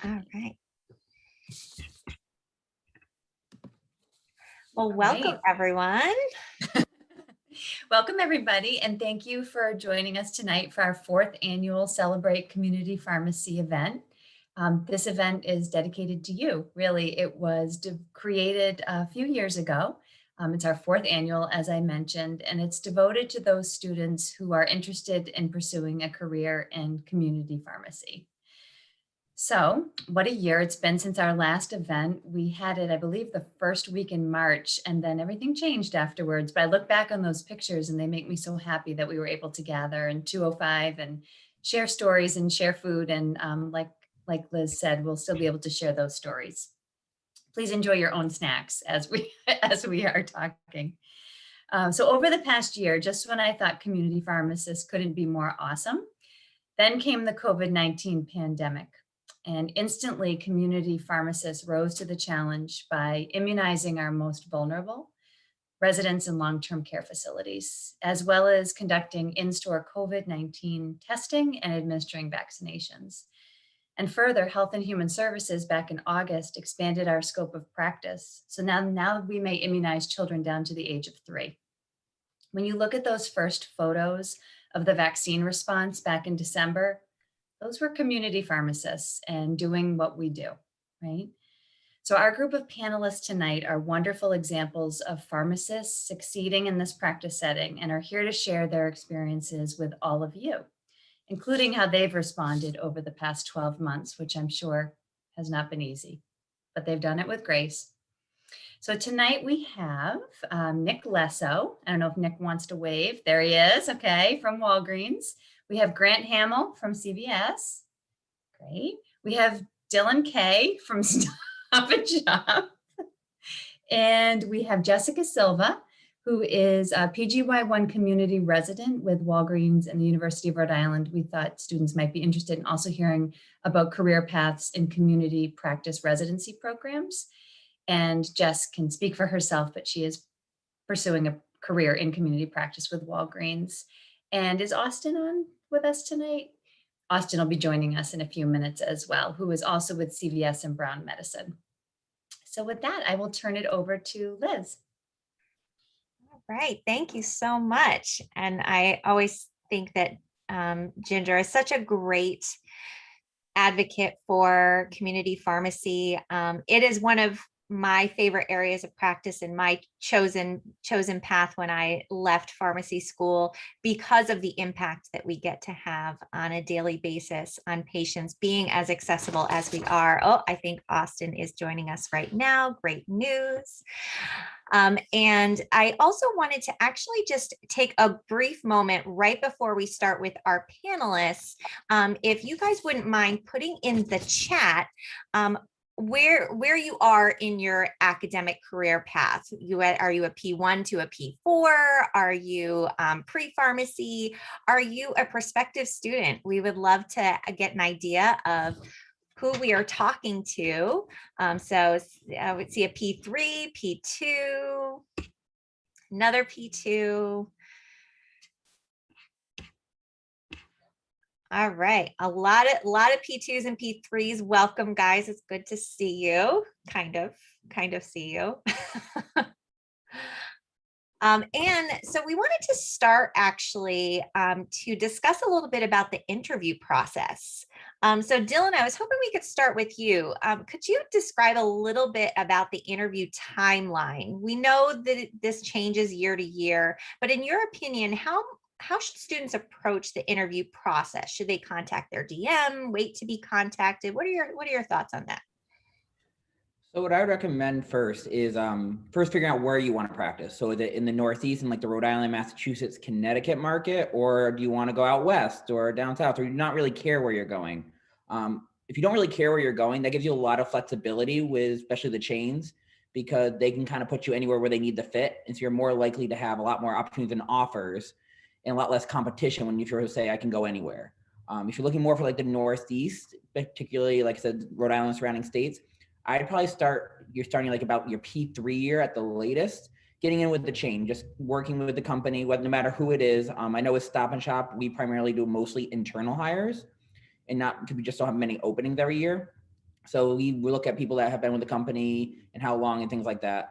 All right. Well, welcome Right. everyone. Welcome, everybody, and thank you for joining us tonight for our 4th annual Celebrate Community Pharmacy event. This event is dedicated to you. Really, it was created a few years ago. It's our 4th annual, as I mentioned, and it's devoted to those students who are interested in pursuing a career in community pharmacy. So, what a year it's been since our last event. We had it, I believe, the first week in March, and then everything changed afterwards. But I look back on those pictures and they make me so happy that we were able to gather in 205 and share stories and share food. And like Liz said, we'll still be able to share those stories. Please enjoy your own snacks as we as we are talking. So over the past year, just when I thought community pharmacists couldn't be more awesome, then came the COVID-19 pandemic. And instantly, community pharmacists rose to the challenge by immunizing our most vulnerable residents in long-term care facilities, as well as conducting in-store COVID-19 testing and administering vaccinations. And further, Health and Human Services back in August expanded our scope of practice. So now we may immunize children down to the age of 3. When you look at those first photos of the vaccine response back in December, those were community pharmacists and doing what we do, right? So our group of panelists tonight are wonderful examples of pharmacists succeeding in this practice setting and are here to share their experiences with all of you, including how they've responded over the past 12 months, which I'm sure has not been easy, but they've done it with grace. So tonight we have Nick Lesso. I don't know if Nick wants to wave. There he is, okay, from Walgreens. We have Grant Hamill from CVS. Great. We have Dylan Kay from Stop and Shop. And we have Jessica Silva, who is a PGY1 community resident with Walgreens and the University of Rhode Island. We thought students might be interested in also hearing about career paths in community practice residency programs. And Jess can speak for herself, but she is pursuing a career in community practice with Walgreens. And is Austin on with us tonight? Austin will be joining us in a few minutes as well, who is also with CVS and Brown Medicine. So with that, I will turn it over to Liz. All right. Thank you so much. And I always think that Ginger is such a great advocate for community pharmacy. It is one of my favorite areas of practice and my chosen path when I left pharmacy school, because of the impact that we get to have on a daily basis on patients, being as accessible as we are. Oh, I think Austin is joining us right now. Great news. And I also wanted to actually just take a brief moment right before we start with our panelists. If you guys wouldn't mind putting in the chat where you are in your academic career path. Are you a P1 to a P4? Are you pre-pharmacy? Are you a prospective student? We would love to get an idea of who we are talking to. So I would see a P3, P2, another P2. All right, a lot of P2s and P3s. Welcome, guys. It's good to see you. Kind of see you. And so we wanted to start actually to discuss a little bit about the interview process. So Dylan, I was hoping we could start with you. Could you describe a little bit about the interview timeline? We know that this changes year to year, but in your opinion, how should students approach the interview process? Should they contact their DM, wait to be contacted? What are your thoughts on that? So what I would recommend first is first figuring out where you want to practice. So is it in the Northeast, in like the Rhode Island, Massachusetts, Connecticut market, or do you want to go out West or down South, or you not really care where you're going? If you don't really care where you're going, that gives you a lot of flexibility with especially the chains, because they can kind of put you anywhere where they need to fit. And so you're more likely to have a lot more opportunities and offers and a lot less competition when you sort of say, I can go anywhere. If you're looking more for like the Northeast, particularly, like I said, Rhode Island, surrounding states, I'd probably you're starting like about your P3 year at the latest, getting in with the chain, just working with the company, no matter who it is. I know with Stop and Shop, we primarily do mostly internal hires and not because we just don't have many openings every year. So we look at people that have been with the company and how long and things like that.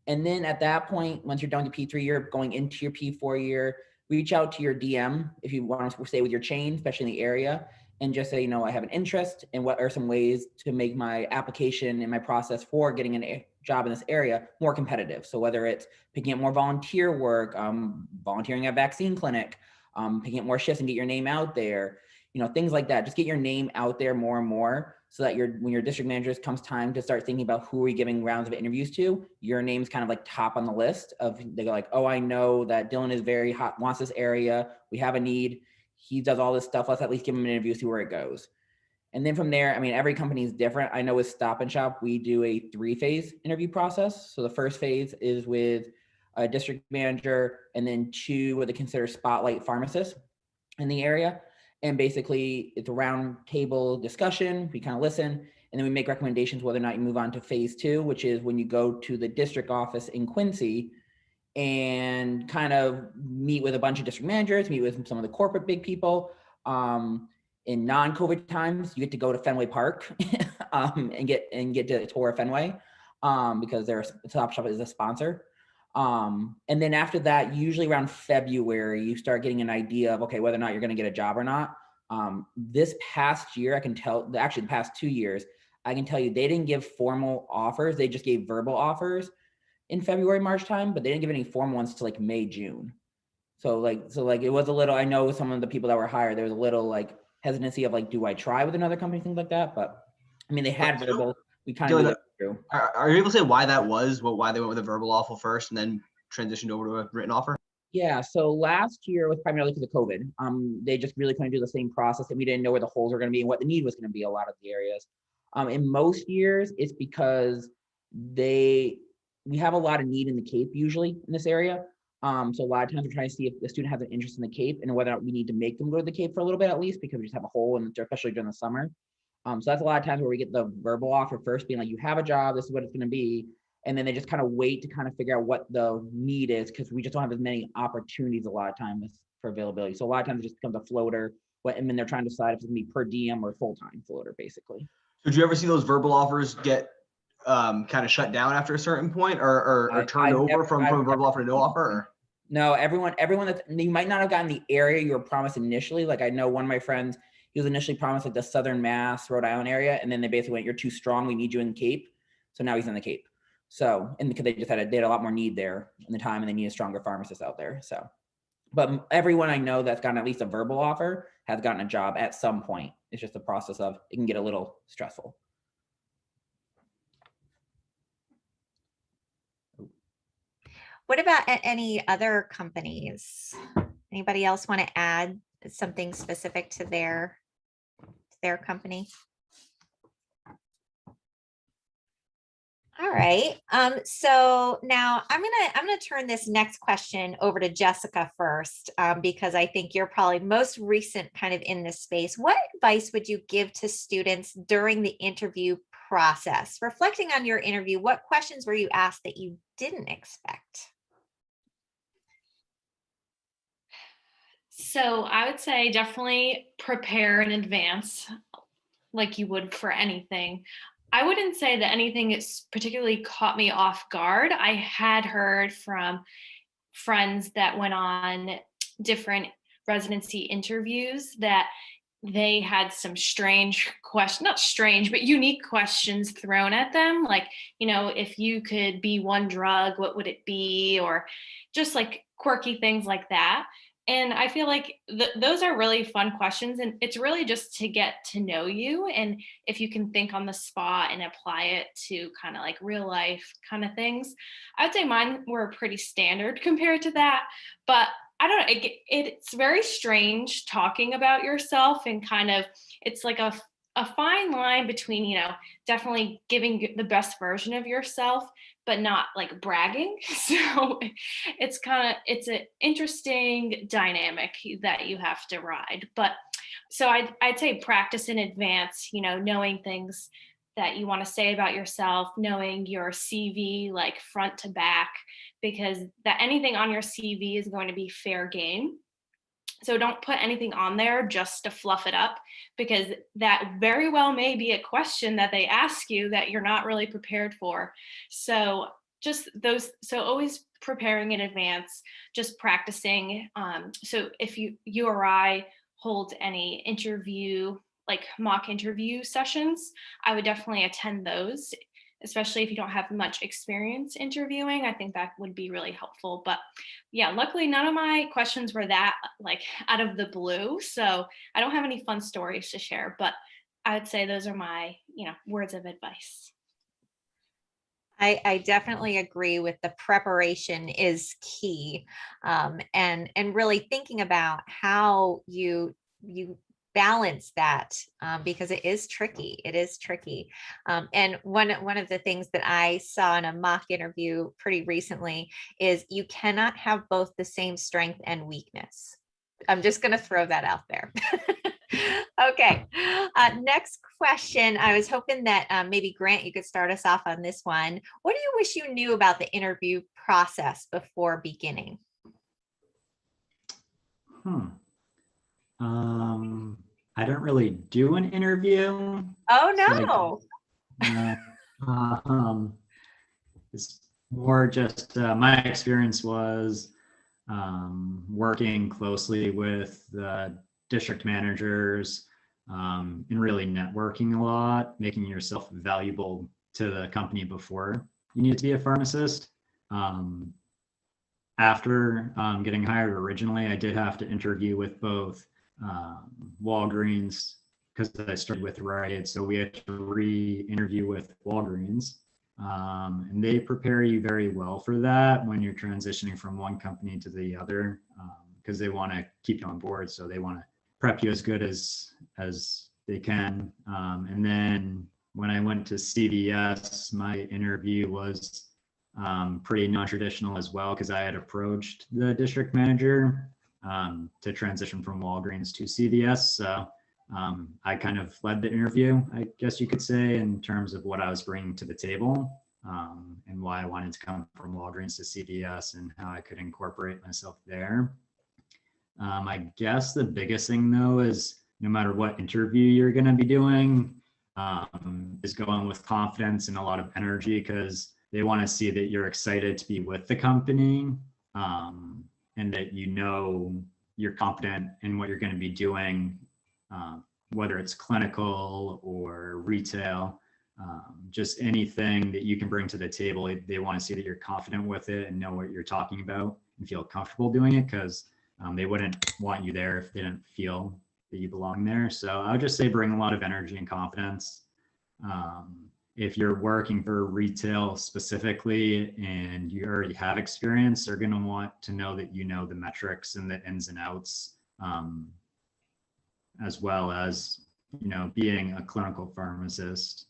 And then at that point, once you're done with your P3 year, going into your P4 year, reach out to your DM if you want to stay with your chain, especially in the area, and just say, I have an interest, and what are some ways to make my application and my process for getting a job in this area more competitive. So whether it's picking up more volunteer work, volunteering at a vaccine clinic, picking up more shifts and get your name out there, things like that. Just get your name out there more and more, so that when your district managers comes time to start thinking about who are we giving rounds of interviews to, your name's kind of like top on the list of, they go like, oh, I know that Dylan is very hot, wants this area. We have a need. He does all this stuff. Let's at least give him an interview, see where it goes. And then from there, every company is different. I know with Stop and Shop, we do a 3-phase interview process. So the first phase is with a district manager, and then 2 what they consider spotlight pharmacists in the area. And basically it's a round table discussion. We kind of listen, and then we make recommendations whether or not you move on to phase 2, which is when you go to the district office in Quincy and kind of meet with a bunch of district managers, meet with some of the corporate big people. In non-COVID times, you get to go to Fenway Park and get to tour Fenway because Stop Shop is a sponsor. And then after that, usually around February, you start getting an idea of, okay, whether or not you're going to get a job or not. This past year, I can tell, actually the past 2 years, I can tell you they didn't give formal offers. They just gave verbal offers in February, March time, but they didn't give any formal ones to like May, June. So it was a little, I know some of the people that were hired, there was a little like hesitancy of like, do I try with another company, things like that. But they had verbal, we kind of went through. Are you able to say why that was? Why they went with a verbal offer first and then transitioned over to a written offer? Yeah, so last year was primarily because of COVID. They just really couldn't do the same process, and we didn't know where the holes were going to be and what the need was going to be a lot of the areas. In most years, it's because we have a lot of need in the Cape usually in this area. So a lot of times we're trying to see if the student has an interest in the Cape and whether or not we need to make them go to the Cape for a little bit at least, because we just have a hole, and especially during the summer. So that's a lot of times where we get the verbal offer first, being like, you have a job, this is what it's going to be. And then they just kind of wait to kind of figure out what the need is, because we just don't have as many opportunities a lot of times for availability. So a lot of times it just becomes a floater, and then they're trying to decide if it's going to be per diem or full-time floater, basically. Did you ever see those verbal offers get kind of shut down after a certain point, or turned over from a verbal offer to no offer? Or? No, everyone that you might not have gotten the area you were promised initially. Like I know one of my friends, he was initially promised like the Southern Mass, Rhode Island area, and then they basically went, "You're too strong. We need you in the Cape." So now he's in the Cape. So, and because they had a lot more need there in the time, and they need a stronger pharmacist out there. So, but everyone I know that's gotten at least a verbal offer has gotten a job at some point. It's just the process of it can get a little stressful. What about at any other companies? Anybody else want to add something specific to their company? All right. So now I'm gonna turn this next question over to Jessica first, because I think you're probably most recent kind of in this space. What advice would you give to students during the interview process? Reflecting on your interview, what questions were you asked that you didn't expect? So I would say definitely prepare in advance like you would for anything. I wouldn't say that anything is particularly caught me off guard. I had heard from friends that went on different residency interviews that they had some strange questions, not strange, but unique questions thrown at them. Like, if you could be one drug, what would it be? Or just like quirky things like that. And I feel like those are really fun questions. And it's really just to get to know you. And if you can think on the spot and apply it to kind of like real life kind of things, I would say mine were pretty standard compared to that. But I don't know, it's very strange talking about yourself, and kind of, it's like a fine line between, definitely giving the best version of yourself, but not like bragging. So it's an interesting dynamic that you have to ride. But so I'd say practice in advance, knowing things that you want to say about yourself, knowing your CV like front to back, because that anything on your CV is going to be fair game. So don't put anything on there just to fluff it up, because that very well may be a question that they ask you that you're not really prepared for. So so always preparing in advance, just practicing. So if you or I hold any interview, like mock interview sessions, I would definitely attend those, especially if you don't have much experience interviewing. I think that would be really helpful. But yeah, luckily none of my questions were that like out of the blue. So I don't have any fun stories to share, but I would say those are my, words of advice. I definitely agree with the preparation is key, and really thinking about how you balance that, because it is tricky. It is tricky. And one of the things that I saw in a mock interview pretty recently is you cannot have both the same strength and weakness. I'm just going to throw that out there. Okay. Next question. I was hoping that maybe Grant, you could start us off on this one. What do you wish you knew about the interview process before beginning? I don't really do an interview. Oh, no. It's more just my experience was working closely with the district managers, and really networking a lot, making yourself valuable to the company before you need to be a pharmacist. After getting hired originally, I did have to interview with both Walgreens, because I started with Rhode, so we had to re-interview with Walgreens. And they prepare you very well for that when you're transitioning from one company to the other, because they want to keep you on board. So they want to prep you as good as they can. And then when I went to CVS, my interview was pretty non-traditional as well, because I had approached the district manager to transition from Walgreens to CVS. So I kind of led the interview, I guess you could say, in terms of what I was bringing to the table, and why I wanted to come from Walgreens to CVS and how I could incorporate myself there. I guess the biggest thing though is no matter what interview you're going to be doing, is going with confidence and a lot of energy, because they want to see that you're excited to be with the company, and that you're confident in what you're going to be doing, whether it's clinical or retail, just anything that you can bring to the table. They want to see that you're confident with it and know what you're talking about and feel comfortable doing it, because they wouldn't want you there if they didn't feel that you belong there. So I would just say bring a lot of energy and confidence. If you're working for retail specifically and you already have experience, they're going to want to know that you know the metrics and the ins and outs, as well as, being a clinical pharmacist.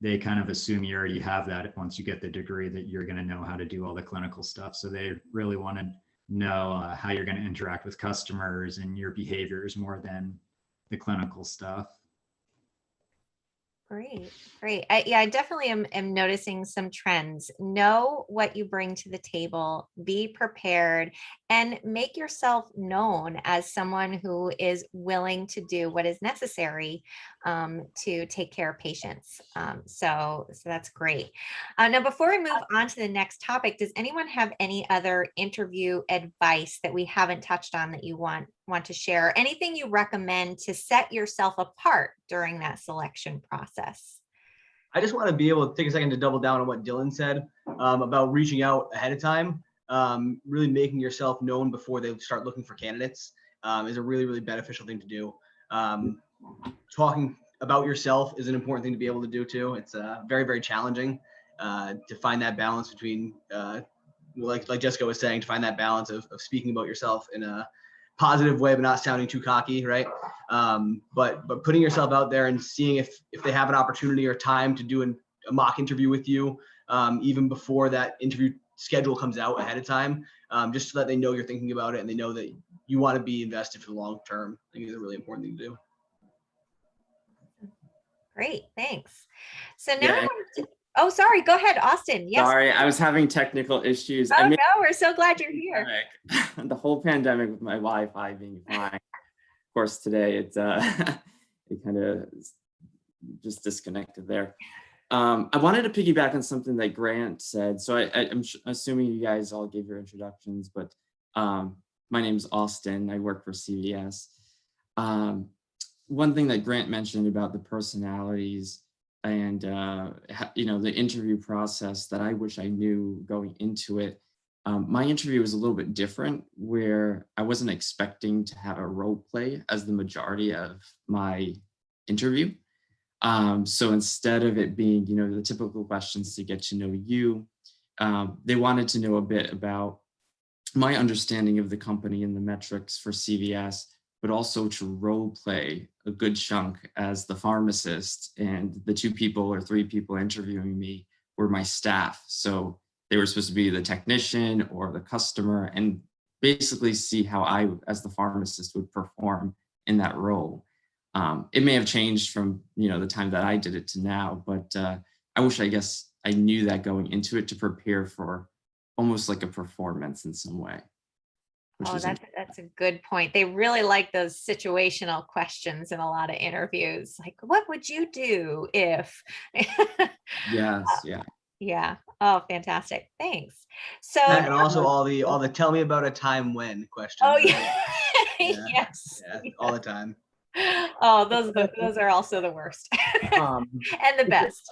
They kind of assume you already have that once you get the degree, that you're going to know how to do all the clinical stuff. So they really want to know how you're going to interact with customers and your behaviors more than the clinical stuff. Great, great. I definitely am noticing some trends. Know what you bring to the table, be prepared, and make yourself known as someone who is willing to do what is necessary to take care of patients. So that's great. Now, before we move on to the next topic, does anyone have any other interview advice that we haven't touched on that you want to share? Anything you recommend to set yourself apart during that selection process? I just want to be able to take a second to double down on what Dylan said about reaching out ahead of time. Really making yourself known before they start looking for candidates is a really, really beneficial thing to do. Talking about yourself is an important thing to be able to do too. It's very, very challenging to find that balance between, like Jessica was saying, to find that balance of speaking about yourself in a positive way, but not sounding too cocky, right? But putting yourself out there and seeing if they have an opportunity or time to do a mock interview with you, even before that interview schedule comes out ahead of time, just so that they know you're thinking about it and they know that you want to be invested for the long term. I think it's a really important thing to do. Great, thanks. So now, Oh, sorry. Go ahead, Austin. Yes. Sorry, I was having technical issues. Oh, no, we're so glad you're here. The whole pandemic with my Wi-Fi being fine. Of course, today it kind of just disconnected there. I wanted to piggyback on something that Grant said. So I'm assuming you guys all gave your introductions, but my name is Austin. I work for CVS. One thing that Grant mentioned about the personalities and the interview process that I wish I knew going into it. My interview was a little bit different, where I wasn't expecting to have a role play as the majority of my interview. So instead of it being, the typical questions to get to know you, they wanted to know a bit about my understanding of the company and the metrics for CVS, but also to role play a good chunk as the pharmacist, and the 2 people or 3 people interviewing me were my staff. So they were supposed to be the technician or the customer, and basically see how I, as the pharmacist, would perform in that role. It may have changed from the time that I did it to now, but I guess I knew that going into it to prepare for almost like a performance in some way. Oh, that's a good point. They really like those situational questions in a lot of interviews. Like, what would you do if? Yes, yeah. Yeah. Oh, fantastic. Thanks. So And also all the tell me about a time when questions. Oh, right? yeah. Yes. Yeah, all the time. Oh, those are also the worst and the best.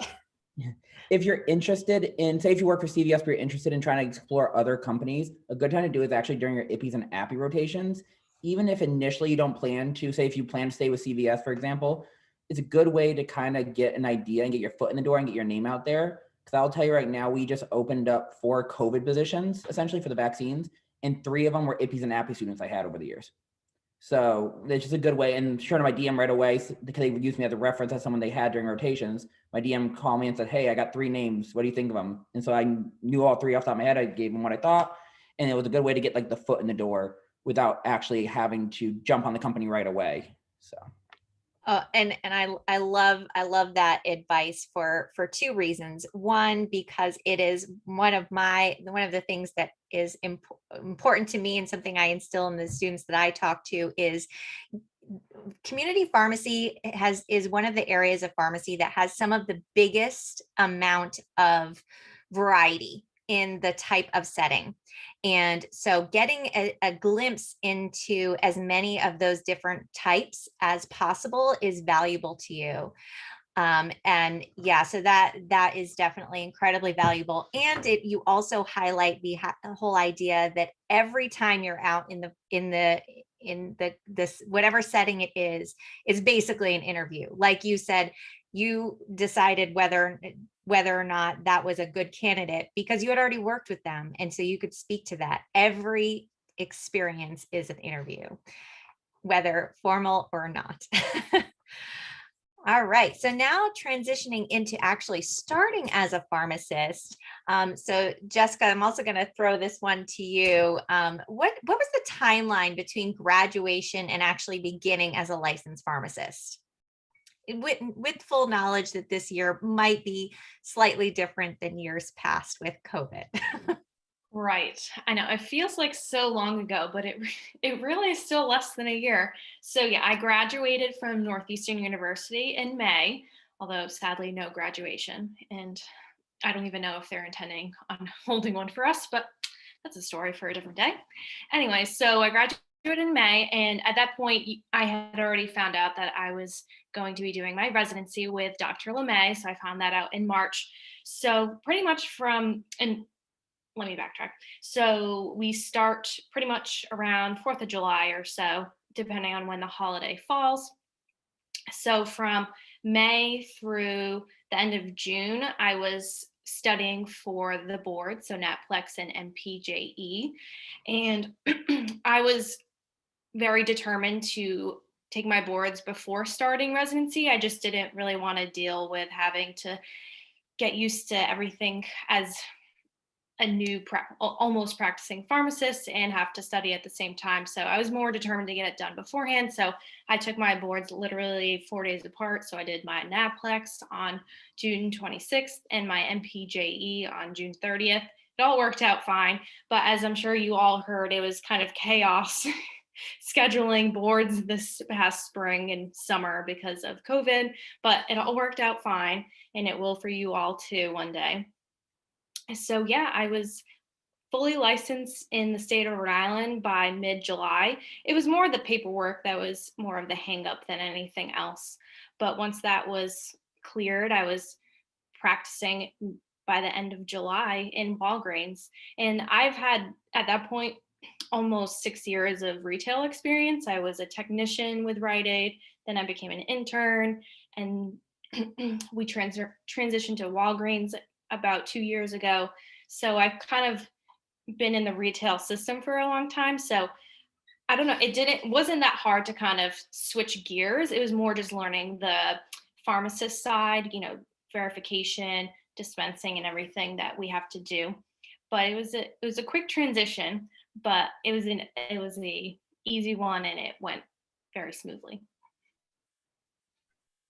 If you're interested in, say if you work for CVS, but you're interested in trying to explore other companies, a good time to do is actually during your IPPEs and APPE rotations. Even if initially you don't plan to, say if you plan to stay with CVS, for example, it's a good way to kind of get an idea and get your foot in the door and get your name out there. Because I'll tell you right now, we just opened up 4 COVID positions, essentially for the vaccines, and 3 of them were IPPEs and APPE students I had over the years. So it's just a good way. And sure, my DM right away, because they would use me as a reference as someone they had during rotations, my DM called me and said, hey, I got 3 names. What do you think of them? And so I knew all 3 off the top of my head. I gave them what I thought. And it was a good way to get like the foot in the door without actually having to jump on the company right away. So. And I love that advice for 2 reasons. One, because it is one of the things that is important to me, and something I instill in the students that I talk to is community pharmacy is one of the areas of pharmacy that has some of the biggest amount of variety in the type of setting. And so getting a glimpse into as many of those different types as possible is valuable to you. And yeah, so that is definitely incredibly valuable. And you also highlight the whole idea that every time you're out in this whatever setting it is basically an interview. Like you said, you decided whether or not that was a good candidate because you had already worked with them. And so you could speak to that. Every experience is an interview, whether formal or not. All right, so now transitioning into actually starting as a pharmacist. So Jessica, I'm also going to throw this one to you. What was the timeline between graduation and actually beginning as a licensed pharmacist? With full knowledge that this year might be slightly different than years past with COVID. Right. I know it feels like so long ago, but it really is still less than a year. So yeah, I graduated from Northeastern University in May, although sadly no graduation. And I don't even know if they're intending on holding one for us, but that's a story for a different day. Anyway, so I graduated in May, and at that point I had already found out that I was going to be doing my residency with Dr. LeMay. So I found that out in March. So pretty much let me backtrack. So we start pretty much around 4th of July or so, depending on when the holiday falls. So from May through the end of June, I was studying for the board, so NAPLEX and MPJE. And I was very determined to take my boards before starting residency. I just didn't really want to deal with having to get used to everything as a new almost practicing pharmacist and have to study at the same time. So I was more determined to get it done beforehand. So I took my boards literally 4 days apart. So I did my NAPLEX on June 26th and my MPJE on June 30th. It all worked out fine. But as I'm sure you all heard, it was kind of chaos scheduling boards this past spring and summer because of COVID, but it all worked out fine, and it will for you all too one day. So yeah, I was fully licensed in the state of Rhode Island by mid-July. It was more the paperwork that was more of the hang-up than anything else. But once that was cleared, I was practicing by the end of July in Walgreens. And I've had, at that point, almost 6 years of retail experience. I was a technician with Rite, then I became an intern, and we transitioned to Walgreens about 2 years ago. So I've kind of been in the retail system for a long time. So I don't know, it wasn't that hard to kind of switch gears. It was more just learning the pharmacist side, verification, dispensing, and everything that we have to do. But it was a quick transition, but it was a easy one, and it went very smoothly.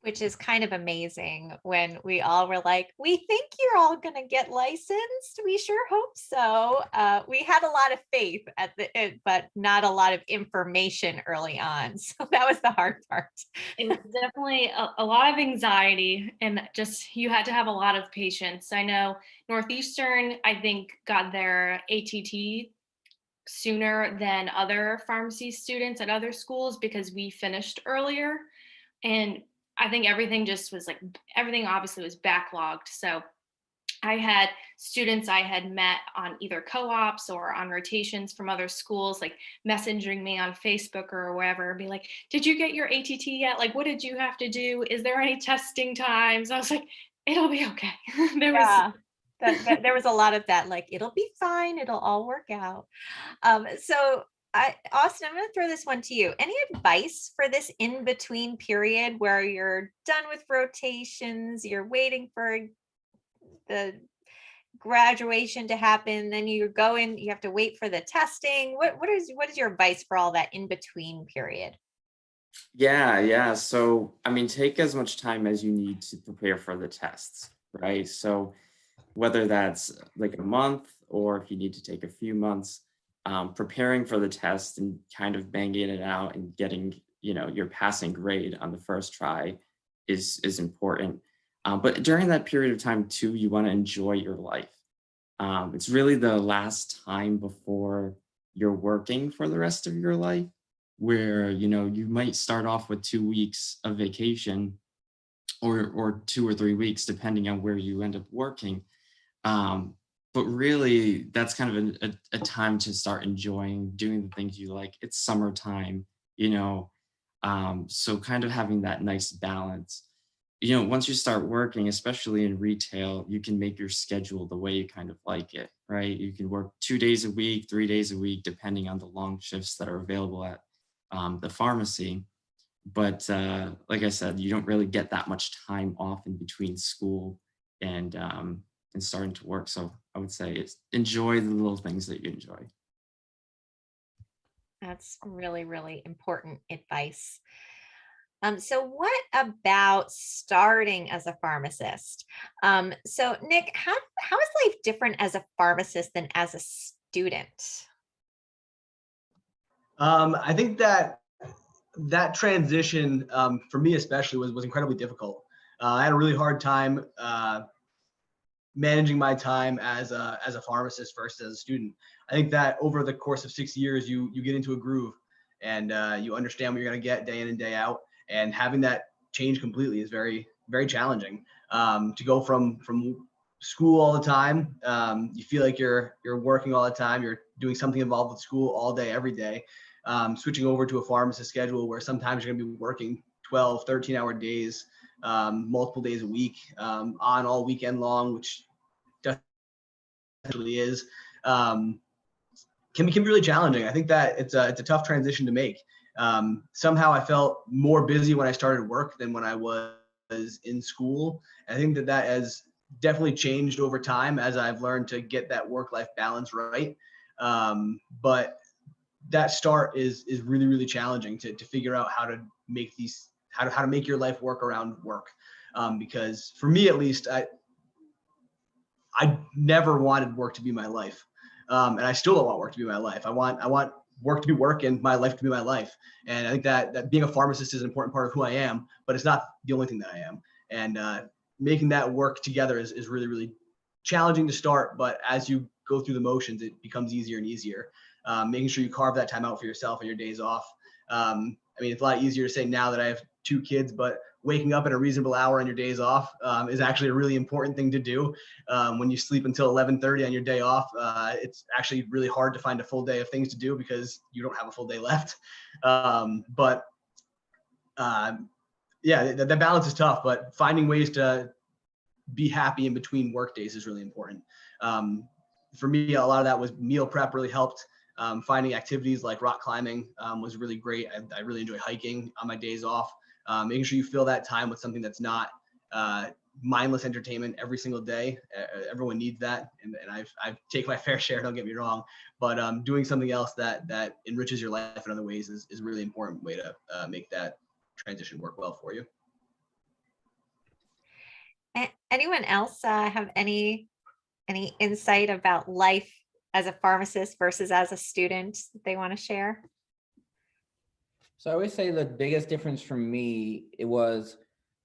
Which is kind of amazing when we all were like, we think you're all going to get licensed. We sure hope so. We had a lot of faith but not a lot of information early on. So that was the hard part. It was definitely a lot of anxiety, and just you had to have a lot of patience. I know Northeastern, I think, got their ATT sooner than other pharmacy students at other schools because we finished earlier. And I think everything obviously was backlogged. So I had students I had met on either co-ops or on rotations from other schools, like messaging me on Facebook or wherever, be like, did you get your ATT yet? Like, what did you have to do? Is there any testing times? I was like, it'll be okay. There was a lot of that, like, it'll be fine. It'll all work out. Austin, I'm going to throw this one to you. Any advice for this in-between period where you're done with rotations, you're waiting for the graduation to happen, then you have to wait for the testing? What is your advice for all that in-between period? Yeah. So, take as much time as you need to prepare for the tests, right? So whether that's like a month or if you need to take a few months, preparing for the test and kind of banging it out and getting, your passing grade on the first try is important. But during that period of time too, you want to enjoy your life. It's really the last time before you're working for the rest of your life where, you might start off with 2 weeks of vacation or 2 or 3 weeks, depending on where you end up working. But really, that's kind of a time to start enjoying doing the things you like. It's summertime, so kind of having that nice balance. Once you start working, especially in retail, you can make your schedule the way you kind of like it, right? You can work 2 days a week, 3 days a week, depending on the long shifts that are available at the pharmacy. But like I said, you don't really get that much time off in between school and starting to work. So I would say enjoy the little things that you enjoy. That's really, really important advice. So what about starting as a pharmacist? So Nick, how is life different as a pharmacist than as a student? I think that transition for me especially was incredibly difficult. I had a really hard time managing my time as a pharmacist versus as a student. I think that over the course of 6 years, you get into a groove and you understand what you're going to get day in and day out. And having that change completely is very, very challenging. To go from school all the time, you feel like you're working all the time, you're doing something involved with school all day, every day. Switching over to a pharmacist schedule where sometimes you're going to be working 12, 13-hour days, multiple days a week, on all weekend long, which definitely is, can be really challenging. I think that it's a tough transition to make. Somehow I felt more busy when I started work than when I was in school. I think that has definitely changed over time as I've learned to get that work-life balance right. But that start is really, really challenging to figure out how to make these, how to make your life work around work. Because for me, at least, I never wanted work to be my life. And I still don't want work to be my life. I want work to be work and my life to be my life. And I think that being a pharmacist is an important part of who I am, but it's not the only thing that I am. And making that work together is really, really challenging to start. But as you go through the motions, it becomes easier and easier. Making sure you carve that time out for yourself on your days off. I mean, it's a lot easier to say now that I have 2 kids, but waking up at a reasonable hour on your days off is actually a really important thing to do. When you sleep until 11:30 on your day off, it's actually really hard to find a full day of things to do because you don't have a full day left. Yeah, the balance is tough, but finding ways to be happy in between work days is really important. For me, a lot of that was meal prep really helped. Finding activities like rock climbing was really great. I really enjoy hiking on my days off. Making sure you fill that time with something that's not mindless entertainment every single day. Everyone needs that, and I've taken my fair share. Don't get me wrong, but doing something else that enriches your life in other ways is a really important way to make that transition work well for you. Anyone else have any insight about life as a pharmacist versus as a student that they want to share? So I always say the biggest difference for me, it was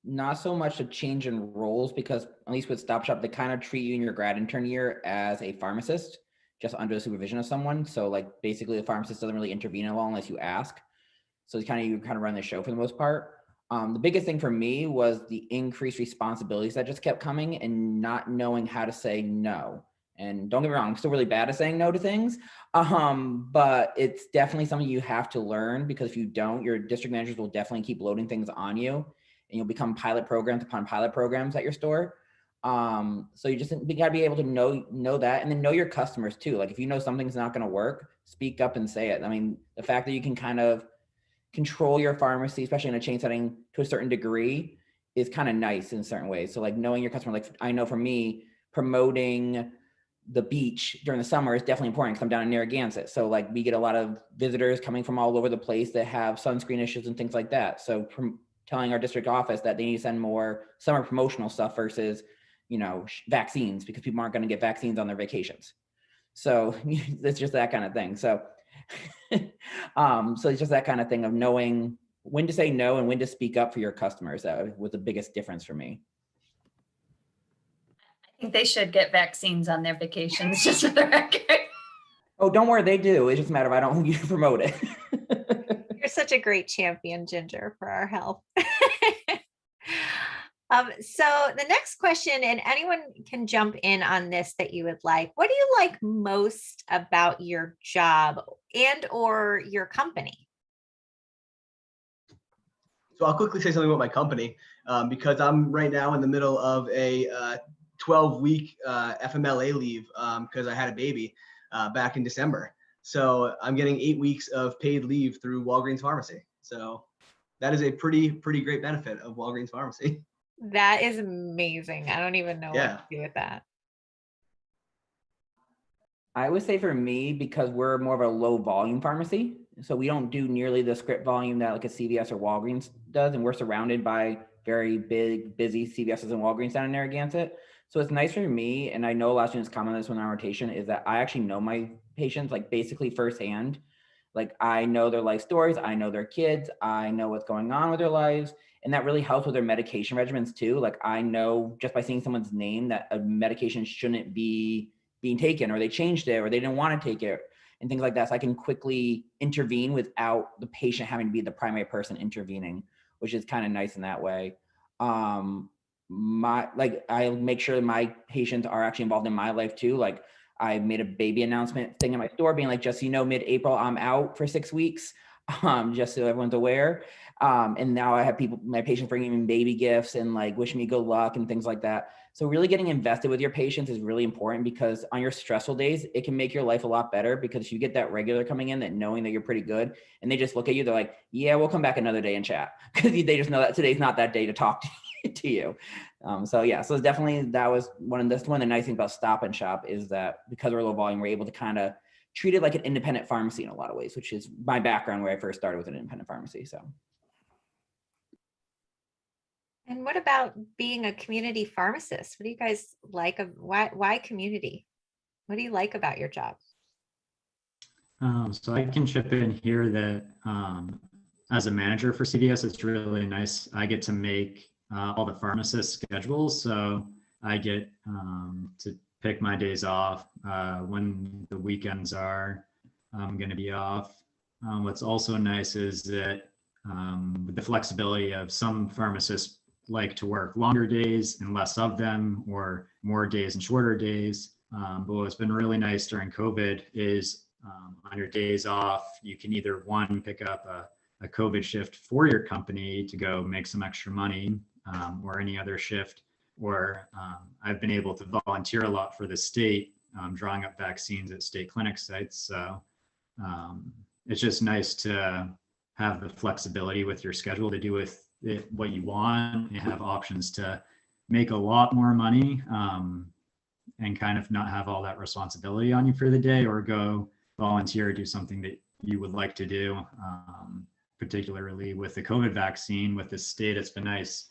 not so much a change in roles, because at least with Stop Shop, they kind of treat you in your grad intern year as a pharmacist, just under the supervision of someone. So like basically the pharmacist doesn't really intervene at all unless you ask. So you kind of run the show for the most part. The biggest thing for me was the increased responsibilities that just kept coming and not knowing how to say no. And don't get me wrong, I'm still really bad at saying no to things. But it's definitely something you have to learn, because if you don't, your district managers will definitely keep loading things on you, and you'll become pilot programs upon pilot programs at your store. So you gotta be able to know that, and then know your customers too. Like if you know something's not gonna work, speak up and say it. I mean, the fact that you can kind of control your pharmacy, especially in a chain setting to a certain degree, is kind of nice in certain ways. So like knowing your customer, like I know for me, promoting the beach during the summer is definitely important because I'm down in Narragansett. So like we get a lot of visitors coming from all over the place that have sunscreen issues and things like that. So from telling our district office that they need to send more summer promotional stuff versus, vaccines, because people aren't going to get vaccines on their vacations. So it's just that kind of thing. So so it's just that kind of thing of knowing when to say no and when to speak up for your customers. That was the biggest difference for me. I think they should get vaccines on their vacations, just for the record. Oh, don't worry, they do. It's just a matter of I don't want you to promote it. You're such a great champion, Ginger, for our health. So the next question, and anyone can jump in on this that you would like. What do you like most about your job and or your company? So I'll quickly say something about my company because I'm right now in the middle of a 12-week FMLA leave because I had a baby back in December. So I'm getting 8 weeks of paid leave through Walgreens Pharmacy. So that is a pretty great benefit of Walgreens Pharmacy. That is amazing. I don't even know what to do with that. I would say for me, because we're more of a low volume pharmacy, so we don't do nearly the script volume that like a CVS or Walgreens does, and we're surrounded by very big, busy CVSs and Walgreens down in Narragansett. So it's nice for me, and I know a lot of students comment on this when they're on rotation, is that I actually know my patients like basically firsthand. Like I know their life stories, I know their kids, I know what's going on with their lives. And that really helps with their medication regimens too. Like I know just by seeing someone's name that a medication shouldn't be being taken, or they changed it, or they didn't want to take it, and things like that. So I can quickly intervene without the patient having to be the primary person intervening, which is kind of nice in that way. I make sure that my patients are actually involved in my life too. Like I made a baby announcement thing in my store being like, just so you know, mid-April, I'm out for 6 weeks, just so everyone's aware. And now I have my patients bringing me baby gifts and like wishing me good luck and things like that. So really getting invested with your patients is really important, because on your stressful days, it can make your life a lot better, because you get that regular coming in, that knowing that you're pretty good, and they just look at you, they're like, yeah, we'll come back another day and chat, because they just know that today's not that day to talk to you. So yeah, so definitely that was one of the nice things about Stop and Shop, is that because we're low volume, we're able to kind of treat it like an independent pharmacy in a lot of ways, which is my background, where I first started with an independent pharmacy. So. And what about being a community pharmacist? What do you guys like? Why community? What do you like about your job? So I can chip in here that as a manager for CVS, it's really nice. I get to make all the pharmacist schedules. So I get to pick my days off when the weekends are going to be off. What's also nice is that with the flexibility of some pharmacists like to work longer days and less of them, or more days and shorter days. But what's been really nice during COVID is on your days off, you can either pick up a COVID shift for your company to go make some extra money, or any other shift, or I've been able to volunteer a lot for the state, drawing up vaccines at state clinic sites. So it's just nice to have the flexibility with your schedule to do with it what you want, and have options to make a lot more money, and kind of not have all that responsibility on you for the day, or go volunteer or do something that you would like to do. Particularly with the COVID vaccine, with the state, it's been nice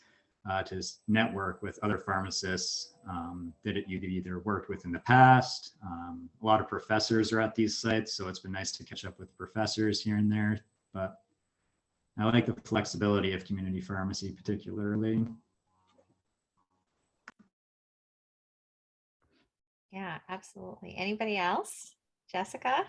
to network with other pharmacists that you've either worked with in the past. A lot of professors are at these sites, so it's been nice to catch up with professors here and there. But I like the flexibility of community pharmacy particularly. Yeah, absolutely. Anybody else? Jessica?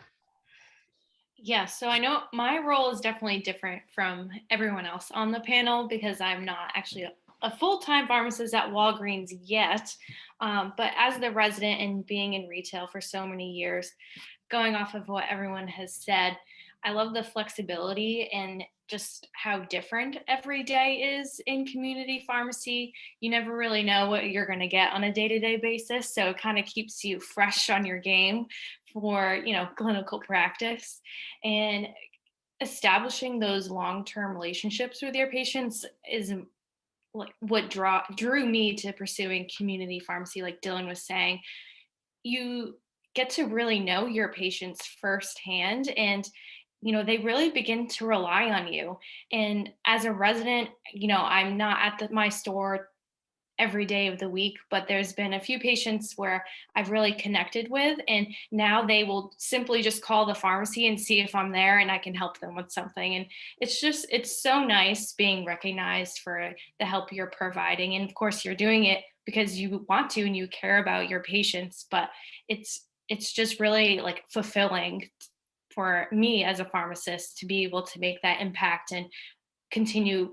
Yeah, so I know my role is definitely different from everyone else on the panel, because I'm not actually a full-time pharmacist at Walgreens yet. But as the resident and being in retail for so many years, going off of what everyone has said, I love the flexibility and just how different every day is in community pharmacy. You never really know what you're going to get on a day-to-day basis, so it kind of keeps you fresh on your game for, clinical practice. And establishing those long-term relationships with your patients is like what drew me to pursuing community pharmacy. Like Dylan was saying, you get to really know your patients firsthand, and they really begin to rely on you. And as a resident, I'm not at my store every day of the week, but there's been a few patients where I've really connected with, and now they will simply just call the pharmacy and see if I'm there and I can help them with something. And it's so nice being recognized for the help you're providing. And of course you're doing it because you want to and you care about your patients, but it's just really like fulfilling for me as a pharmacist to be able to make that impact and continue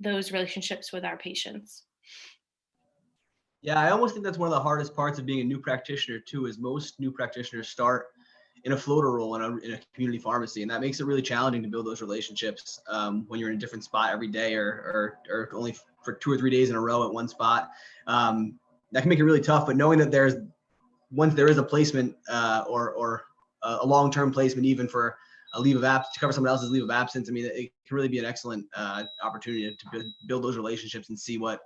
those relationships with our patients. Yeah, I almost think that's one of the hardest parts of being a new practitioner too, is most new practitioners start in a floater role in a community pharmacy. And that makes it really challenging to build those relationships when you're in a different spot every day, or only for 2 or 3 days in a row at one spot. That can make it really tough, but knowing that once there is a placement or a long-term placement, even for a leave of absence, to cover someone else's leave of absence, I mean, it can really be an excellent opportunity to build those relationships and see what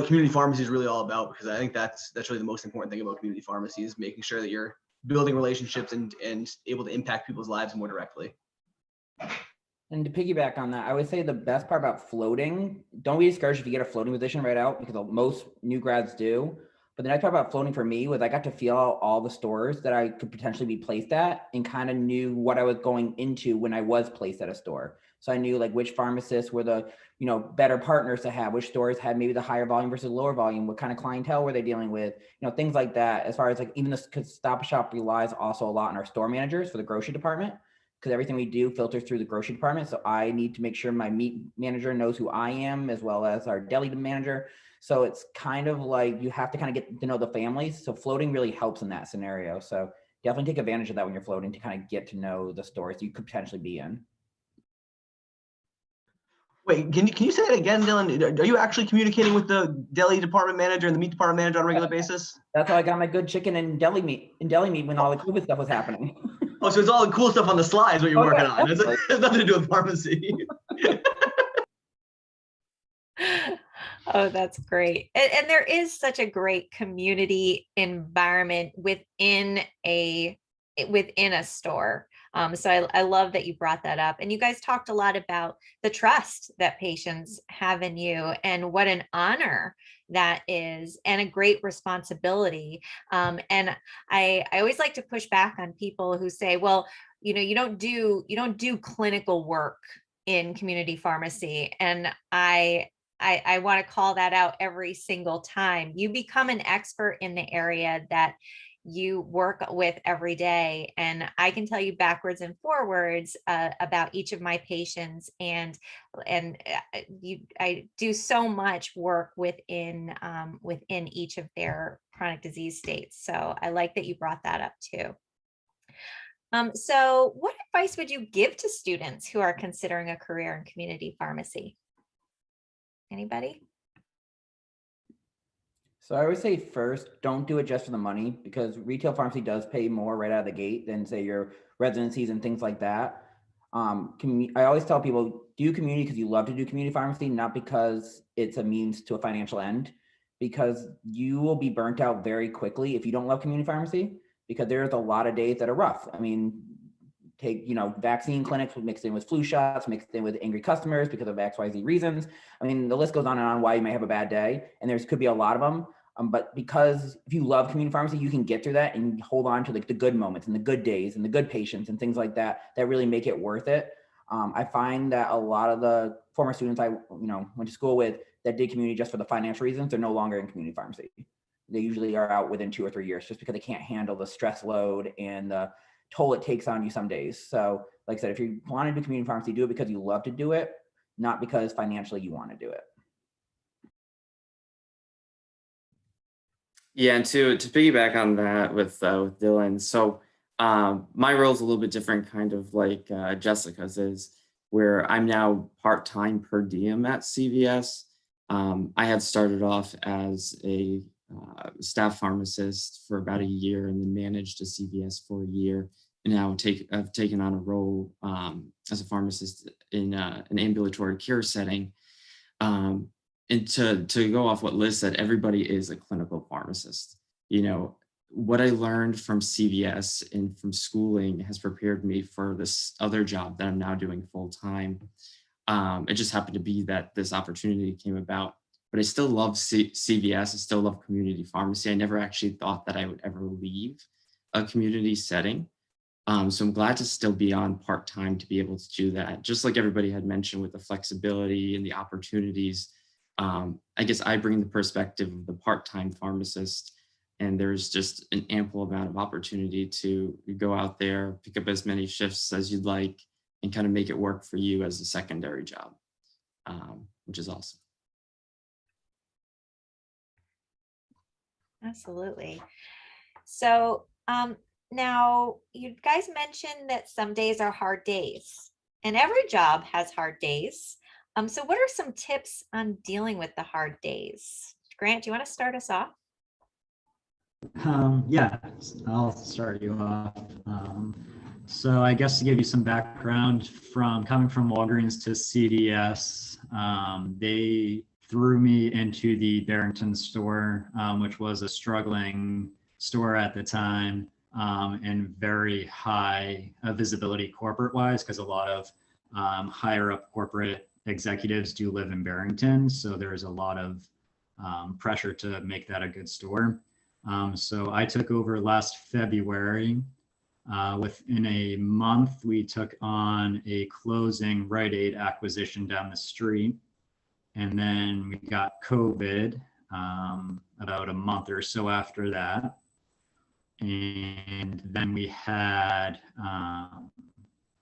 community pharmacy is really all about, because I think that's really the most important thing about community pharmacy, is making sure that you're building relationships and able to impact people's lives more directly. And to piggyback on that, I would say the best part about floating, don't be discouraged if you get a floating position right out, because most new grads do. But the nice part about floating for me was I got to feel out all the stores that I could potentially be placed at, and kind of knew what I was going into when I was placed at a store. So I knew like which pharmacists were the, better partners to have, which stores had maybe the higher volume versus lower volume, what kind of clientele were they dealing with, things like that. As far as like even this, because Stop Shop relies also a lot on our store managers for the grocery department, because everything we do filters through the grocery department. So I need to make sure my meat manager knows who I am, as well as our deli manager. So it's kind of like you have to kind of get to know the families. So floating really helps in that scenario. So definitely take advantage of that when you're floating, to kind of get to know the stores you could potentially be in. Wait, can you say it again, Dylan? Are you actually communicating with the deli department manager and the meat department manager on a regular basis? That's how I got my good chicken and deli meat when all the COVID stuff was happening. Oh, so it's all the cool stuff on the slides what you're working yeah, on. It has nothing to do with pharmacy. Oh, that's great. And there is such a great community environment within a store. So I love that you brought that up. And you guys talked a lot about the trust that patients have in you and what an honor that is and a great responsibility. And I always like to push back on people who say, well, you don't do clinical work in community pharmacy. And I want to call that out every single time. You become an expert in the area that you work with every day. And I can tell you backwards and forwards about each of my patients. And I do so much work within each of their chronic disease states. So I like that you brought that up too. So what advice would you give to students who are considering a career in community pharmacy? Anybody? So I would say first, don't do it just for the money, because retail pharmacy does pay more right out of the gate than say your residencies and things like that. I always tell people, do community because you love to do community pharmacy, not because it's a means to a financial end, because you will be burnt out very quickly if you don't love community pharmacy, because there's a lot of days that are rough. I mean, take, vaccine clinics mixed in with flu shots, mixed in with angry customers because of XYZ reasons. I mean, the list goes on and on why you may have a bad day, and there's could be a lot of them. But because if you love community pharmacy, you can get through that and hold on to like the good moments and the good days and the good patients and things like that, that really make it worth it. I find that a lot of the former students I went to school with that did community just for the financial reasons, they're no longer in community pharmacy. They usually are out within 2 or 3 years just because they can't handle the stress load and the toll it takes on you some days. So like I said, if you want to do community pharmacy, do it because you love to do it, not because financially you want to do it. Yeah, and to piggyback on that with Dylan, so my role is a little bit different, kind of like Jessica's is, where I'm now part-time per diem at CVS. I had started off as a staff pharmacist for about a year and then managed a CVS for a year. And now I've taken on a role as a pharmacist in an ambulatory care setting. And to go off what Liz said, everybody is a clinical pharmacist. What I learned from CVS and from schooling has prepared me for this other job that I'm now doing full time. It just happened to be that this opportunity came about, but I still love CVS. I still love community pharmacy. I never actually thought that I would ever leave a community setting. So I'm glad to still be on part-time to be able to do that. Just like everybody had mentioned with the flexibility and the opportunities, I guess I bring the perspective of the part-time pharmacist, and there's just an ample amount of opportunity to go out there, pick up as many shifts as you'd like, and kind of make it work for you as a secondary job, which is awesome. Absolutely. So now you guys mentioned that some days are hard days, and every job has hard days. So what are some tips on dealing with the hard days? Grant, do you want to start us off? Yeah, I'll start you off. So I guess to give you some background, from coming from Walgreens to CVS, they threw me into the Barrington store, which was a struggling store at the time, and very high visibility corporate wise, because a lot of higher up corporate executives do live in Barrington. So there's a lot of pressure to make that a good store. So I took over last February. Within a month, we took on a closing Rite Aid acquisition down the street. And then we got COVID about a month or so after that. And then we had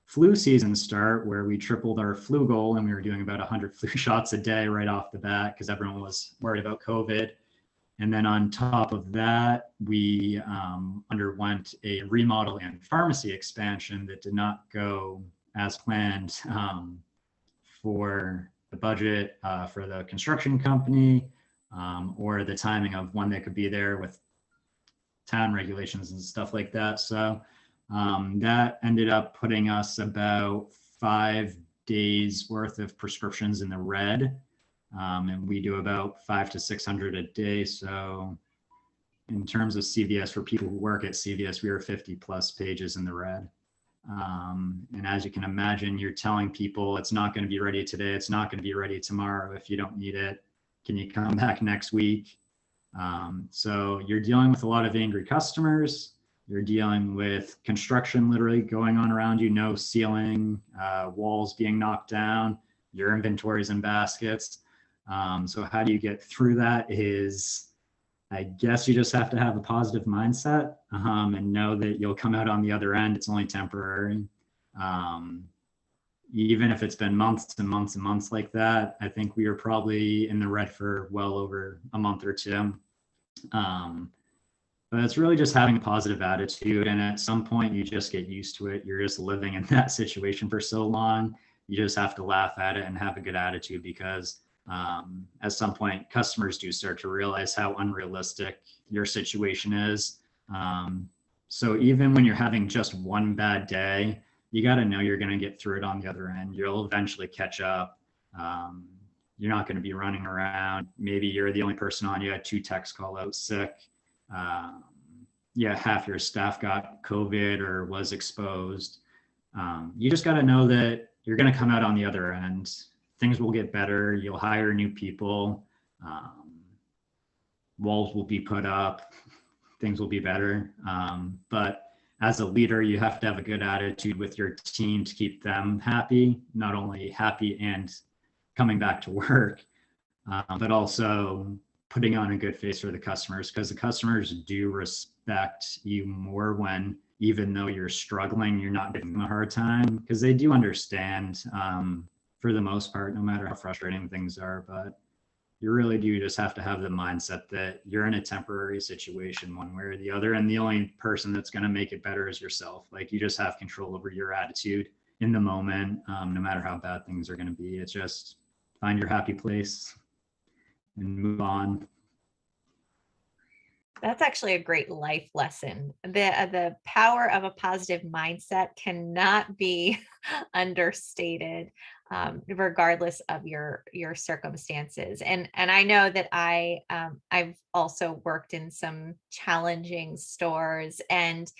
flu season start, where we tripled our flu goal, and we were doing about 100 flu shots a day right off the bat because everyone was worried about COVID. And then on top of that, we underwent a remodel and pharmacy expansion that did not go as planned for the budget for the construction company, or the timing of when they could be there with town regulations and stuff like that. So that ended up putting us about 5 days worth of prescriptions in the red. And we do about 500 to 600 a day. So in terms of CVS, for people who work at CVS, we are 50 plus pages in the red. And as you can imagine, you're telling people it's not going to be ready today. It's not going to be ready tomorrow. If you don't need it, can you come back next week? So you're dealing with a lot of angry customers. You're dealing with construction literally going on around you, no ceiling, walls being knocked down, your inventories in baskets. So how do you get through that is, I guess you just have to have a positive mindset, and know that you'll come out on the other end. It's only temporary. Even if it's been months and months and months like that, I think we are probably in the red for well over a month or two. But it's really just having a positive attitude. And at some point you just get used to it. You're just living in that situation for so long. You just have to laugh at it and have a good attitude, because at some point customers do start to realize how unrealistic your situation is. So even when you're having just one bad day, you got to know you're going to get through it on the other end. You'll eventually catch up. You're not going to be running around. Maybe you're the only person on. You had 2 techs call out sick. Half your staff got COVID or was exposed. You just got to know that you're going to come out on the other end. Things will get better. You'll hire new people. Walls will be put up. Things will be better. But as a leader, you have to have a good attitude with your team to keep them happy, not only happy and coming back to work, but also putting on a good face for the customers, because the customers do respect you more when, even though you're struggling, you're not giving them a hard time, because they do understand for the most part, no matter how frustrating things are. But you really do just have to have the mindset that you're in a temporary situation one way or the other. And the only person that's going to make it better is yourself. Like, you just have control over your attitude in the moment, no matter how bad things are going to be. It's just find your happy place and move on. That's actually a great life lesson. The power of a positive mindset cannot be understated, regardless of your circumstances. And I know that I've also worked in some challenging stores, and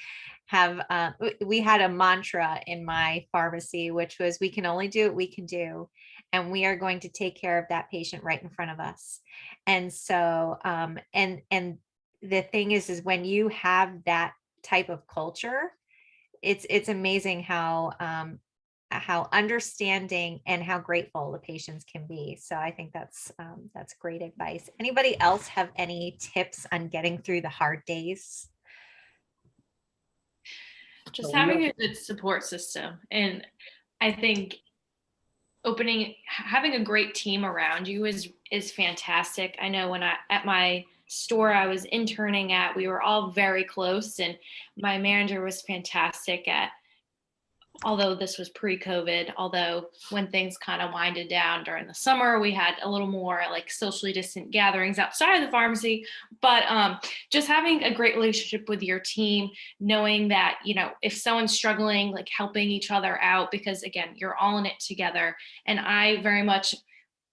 we had a mantra in my pharmacy, which was, we can only do what we can do, and we are going to take care of that patient right in front of us. And so and the thing is when you have that type of culture, it's amazing how understanding and how grateful the patients can be. So I think that's great advice. Anybody else have any tips on getting through the hard days? Just having a good support system. And I think having a great team around you is fantastic. I know when at my store I was interning at, we were all very close, and my manager was fantastic although this was pre-COVID, although when things kind of winded down during the summer, we had a little more like socially distant gatherings outside of the pharmacy. But just having a great relationship with your team, knowing that, if someone's struggling, like helping each other out, because again, you're all in it together. And I very much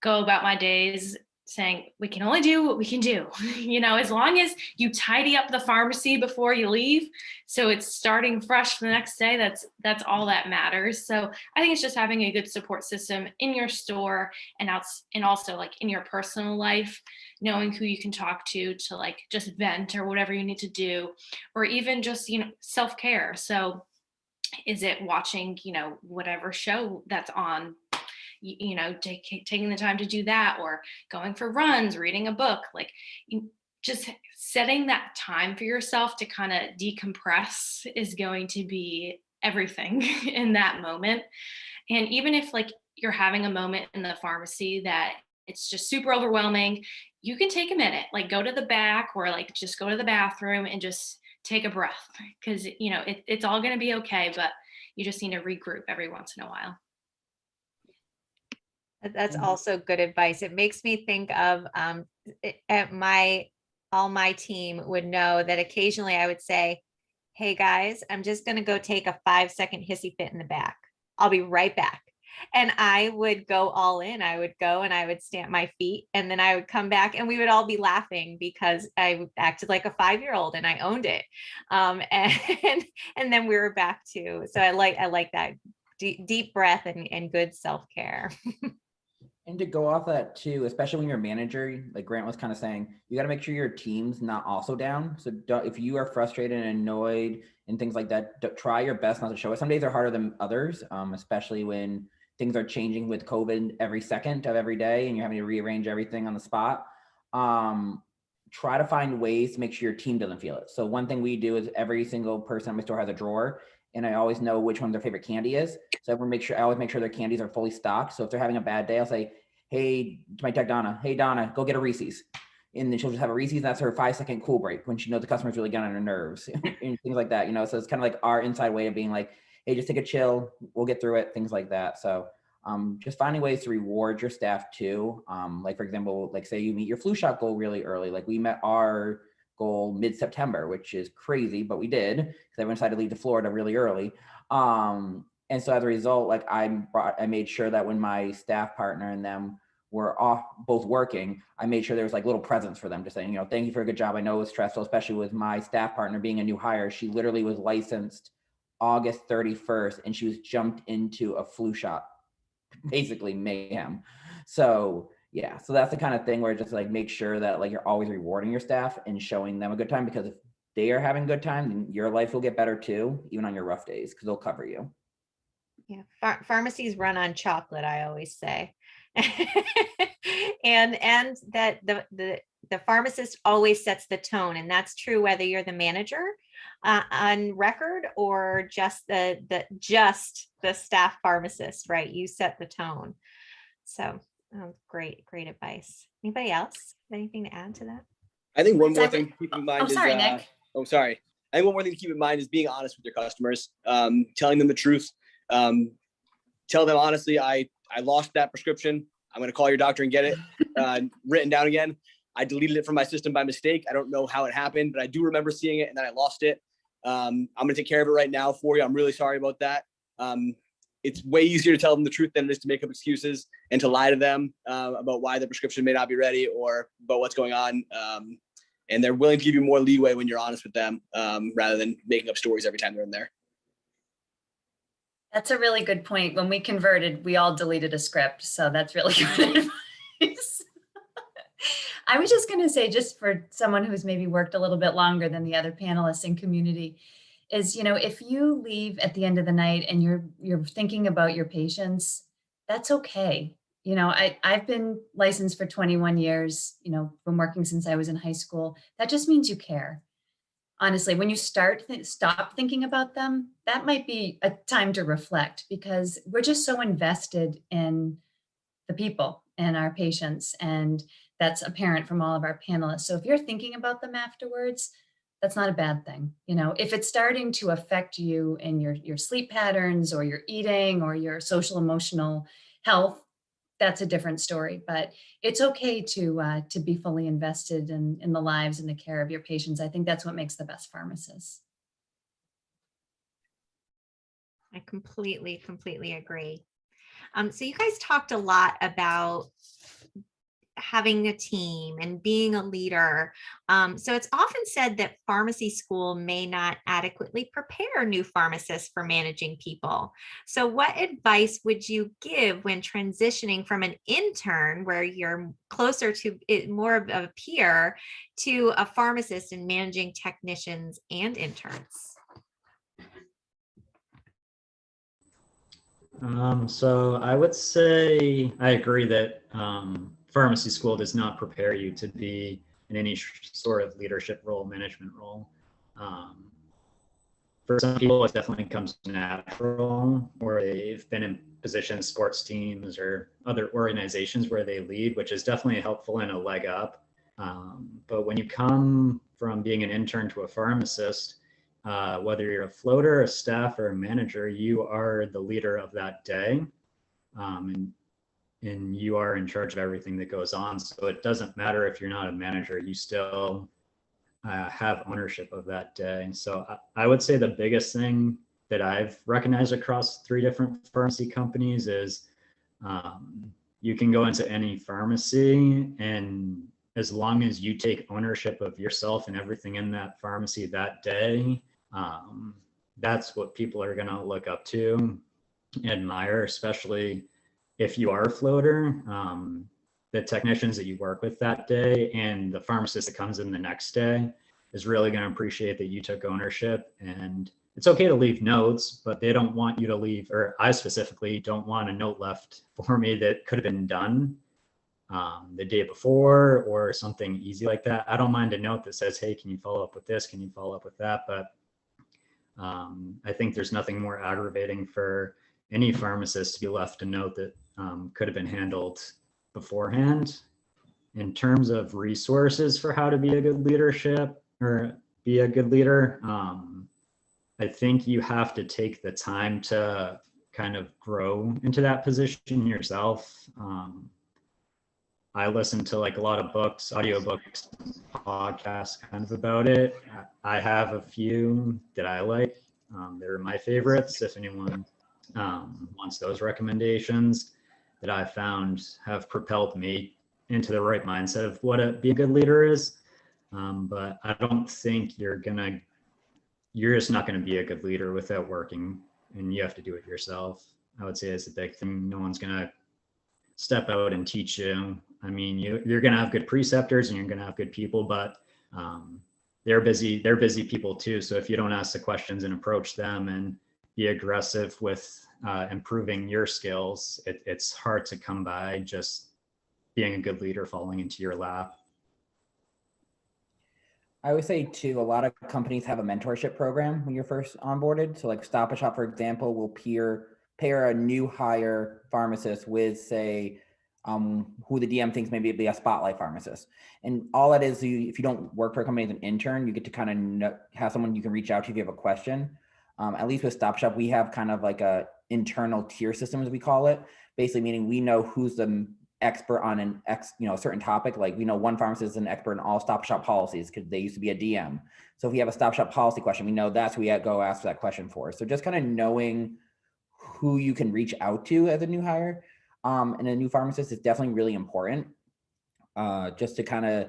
go about my days saying, we can only do what we can do, as long as you tidy up the pharmacy before you leave, so it's starting fresh for the next day. That's all that matters. So I think it's just having a good support system in your store and also like in your personal life, knowing who you can talk to like just vent or whatever you need to do, or even just, self-care. So is it watching, whatever show that's on, taking the time to do that, or going for runs, reading a book, like just setting that time for yourself to kind of decompress is going to be everything in that moment. And even if like you're having a moment in the pharmacy that it's just super overwhelming, you can take a minute, like go to the back or like just go to the bathroom and just take a breath, because it's all going to be okay, but you just need to regroup every once in a while. That's Mhm. also good advice. It makes me think of at all my team would know that occasionally I would say, hey guys, I'm just going to go take a 5-second hissy fit in the back. I'll be right back. And I would go all in. I would go and I would stamp my feet and then I would come back and we would all be laughing because I acted like a 5-year-old and I owned it. And and then we were back to, so I like that deep breath and good self-care. And to go off that too, especially when you're a manager, like Grant was kind of saying, you got to make sure your team's not also down. So if you are frustrated and annoyed and things like that, try your best not to show it. Some days are harder than others, especially when things are changing with COVID every second of every day and you're having to rearrange everything on the spot. Try to find ways to make sure your team doesn't feel it. So one thing we do is every single person at my store has a drawer, and I always know which one their favorite candy is. So I always make sure their candies are fully stocked. So if they're having a bad day, I'll say, hey, to my tech Donna, hey Donna, go get a Reese's. And then she'll just have a Reese's, and that's her 5-second cool break when she knows the customer's really getting on her nerves and things like that, So it's kind of like our inside way of being like, hey, just take a chill, we'll get through it, things like that. So just finding ways to reward your staff too. Like for example, like say you meet your flu shot goal really early. Like we met our goal mid-September, which is crazy, but we did because everyone decided to leave to Florida really early. And so as a result, like I made sure that when my staff partner and them were off both working, I made sure there was like little presents for them, just saying, thank you for a good job. I know it was stressful, especially with my staff partner being a new hire. She literally was licensed August 31st and she was jumped into a flu shot, basically mayhem. So yeah, so that's the kind of thing where just like make sure that like you're always rewarding your staff and showing them a good time, because if they are having a good time, then your life will get better too, even on your rough days, because they'll cover you. Yeah, pharmacies run on chocolate, I always say. and that the pharmacist always sets the tone, and that's true whether you're the manager on record or just the staff pharmacist, right? You set the tone. So great advice. Anybody else have anything to add to that? I think one more thing to keep in mind is, sorry, Nick. Sorry. I think one more thing to keep in mind is being honest with your customers, telling them the truth. Tell them honestly, I lost that prescription. I'm going to call your doctor and get it written down again. I deleted it from my system by mistake. I don't know how it happened, but I do remember seeing it and then I lost it. I'm going to take care of it right now for you. I'm really sorry about that. It's way easier to tell them the truth than it is to make up excuses and to lie to them about why the prescription may not be ready or about what's going on. And they're willing to give you more leeway when you're honest with them rather than making up stories every time they're in there. That's a really good point. When we converted, we all deleted a script. So that's really good advice. I was just going to say, just for someone who's maybe worked a little bit longer than the other panelists in community, is, if you leave at the end of the night and you're thinking about your patients, that's okay. I've been licensed for 21 years, been working since I was in high school. That just means you care. Honestly, when you stop thinking about them, that might be a time to reflect, because we're just so invested in the people and our patients. And that's apparent from all of our panelists. So if you're thinking about them afterwards, that's not a bad thing. If it's starting to affect you in your sleep patterns or your eating or your social emotional health, that's a different story. But it's okay to be fully invested in the lives and the care of your patients. I think that's what makes the best pharmacists. I completely agree. So you guys talked a lot about having a team and being a leader. So it's often said that pharmacy school may not adequately prepare new pharmacists for managing people. So what advice would you give when transitioning from an intern, where you're closer to it, more of a peer, to a pharmacist and managing technicians and interns? So I would say I agree that pharmacy school does not prepare you to be in any sort of leadership role, management role. For some people, it definitely comes natural, or they've been in positions, sports teams or other organizations where they lead, which is definitely helpful and a leg up. But when you come from being an intern to a pharmacist, whether you're a floater, a staff, or a manager, you are the leader of that day. And and you are in charge of everything that goes on. So it doesn't matter if you're not a manager, you still have ownership of that day. So I would say the biggest thing that I've recognized across 3 different pharmacy companies is you can go into any pharmacy, and as long as you take ownership of yourself and everything in that pharmacy that day, that's what people are going to look up to, admire, especially if you are a floater. The technicians that you work with that day and the pharmacist that comes in the next day is really going to appreciate that you took ownership. And it's okay to leave notes, but they don't want you to leave, or I specifically don't want a note left for me that could have been done the day before or something easy like that. I don't mind a note that says, hey, can you follow up with this? Can you follow up with that? But I think there's nothing more aggravating for any pharmacist to be left a note that could have been handled beforehand. In terms of resources for how to be a good leadership or be a good leader, I think you have to take the time to kind of grow into that position yourself. I listen to like a lot of books, audiobooks, podcasts kind of about it. I have a few that I like. They're my favorites. If anyone wants those recommendations that I found have propelled me into the right mindset of what be a good leader is. But I don't think you're just not gonna be a good leader without working, and you have to do it yourself. I would say it's a big thing. No one's gonna step out and teach you. I mean, you're gonna have good preceptors and you're gonna have good people, but they're busy people too. So if you don't ask the questions and approach them and be aggressive with improving your skills, it's hard to come by just being a good leader falling into your lap. I would say too, a lot of companies have a mentorship program when you're first onboarded. So like Stop and Shop, for example, will pair a new hire pharmacist with, say, who the DM thinks maybe be a spotlight pharmacist. And all that is, if you don't work for a company as an intern, you get to kind of have someone you can reach out to if you have a question. At least with Stop Shop, we have kind of like a internal tier system, as we call it, basically meaning we know who's the expert on a certain topic. Like we know one pharmacist is an expert in all Stop Shop policies because they used to be a DM. So if we have a Stop Shop policy question, we know that's who we go ask that question for. So just kind of knowing who you can reach out to as a new hire and a new pharmacist is definitely really important. Just to kind of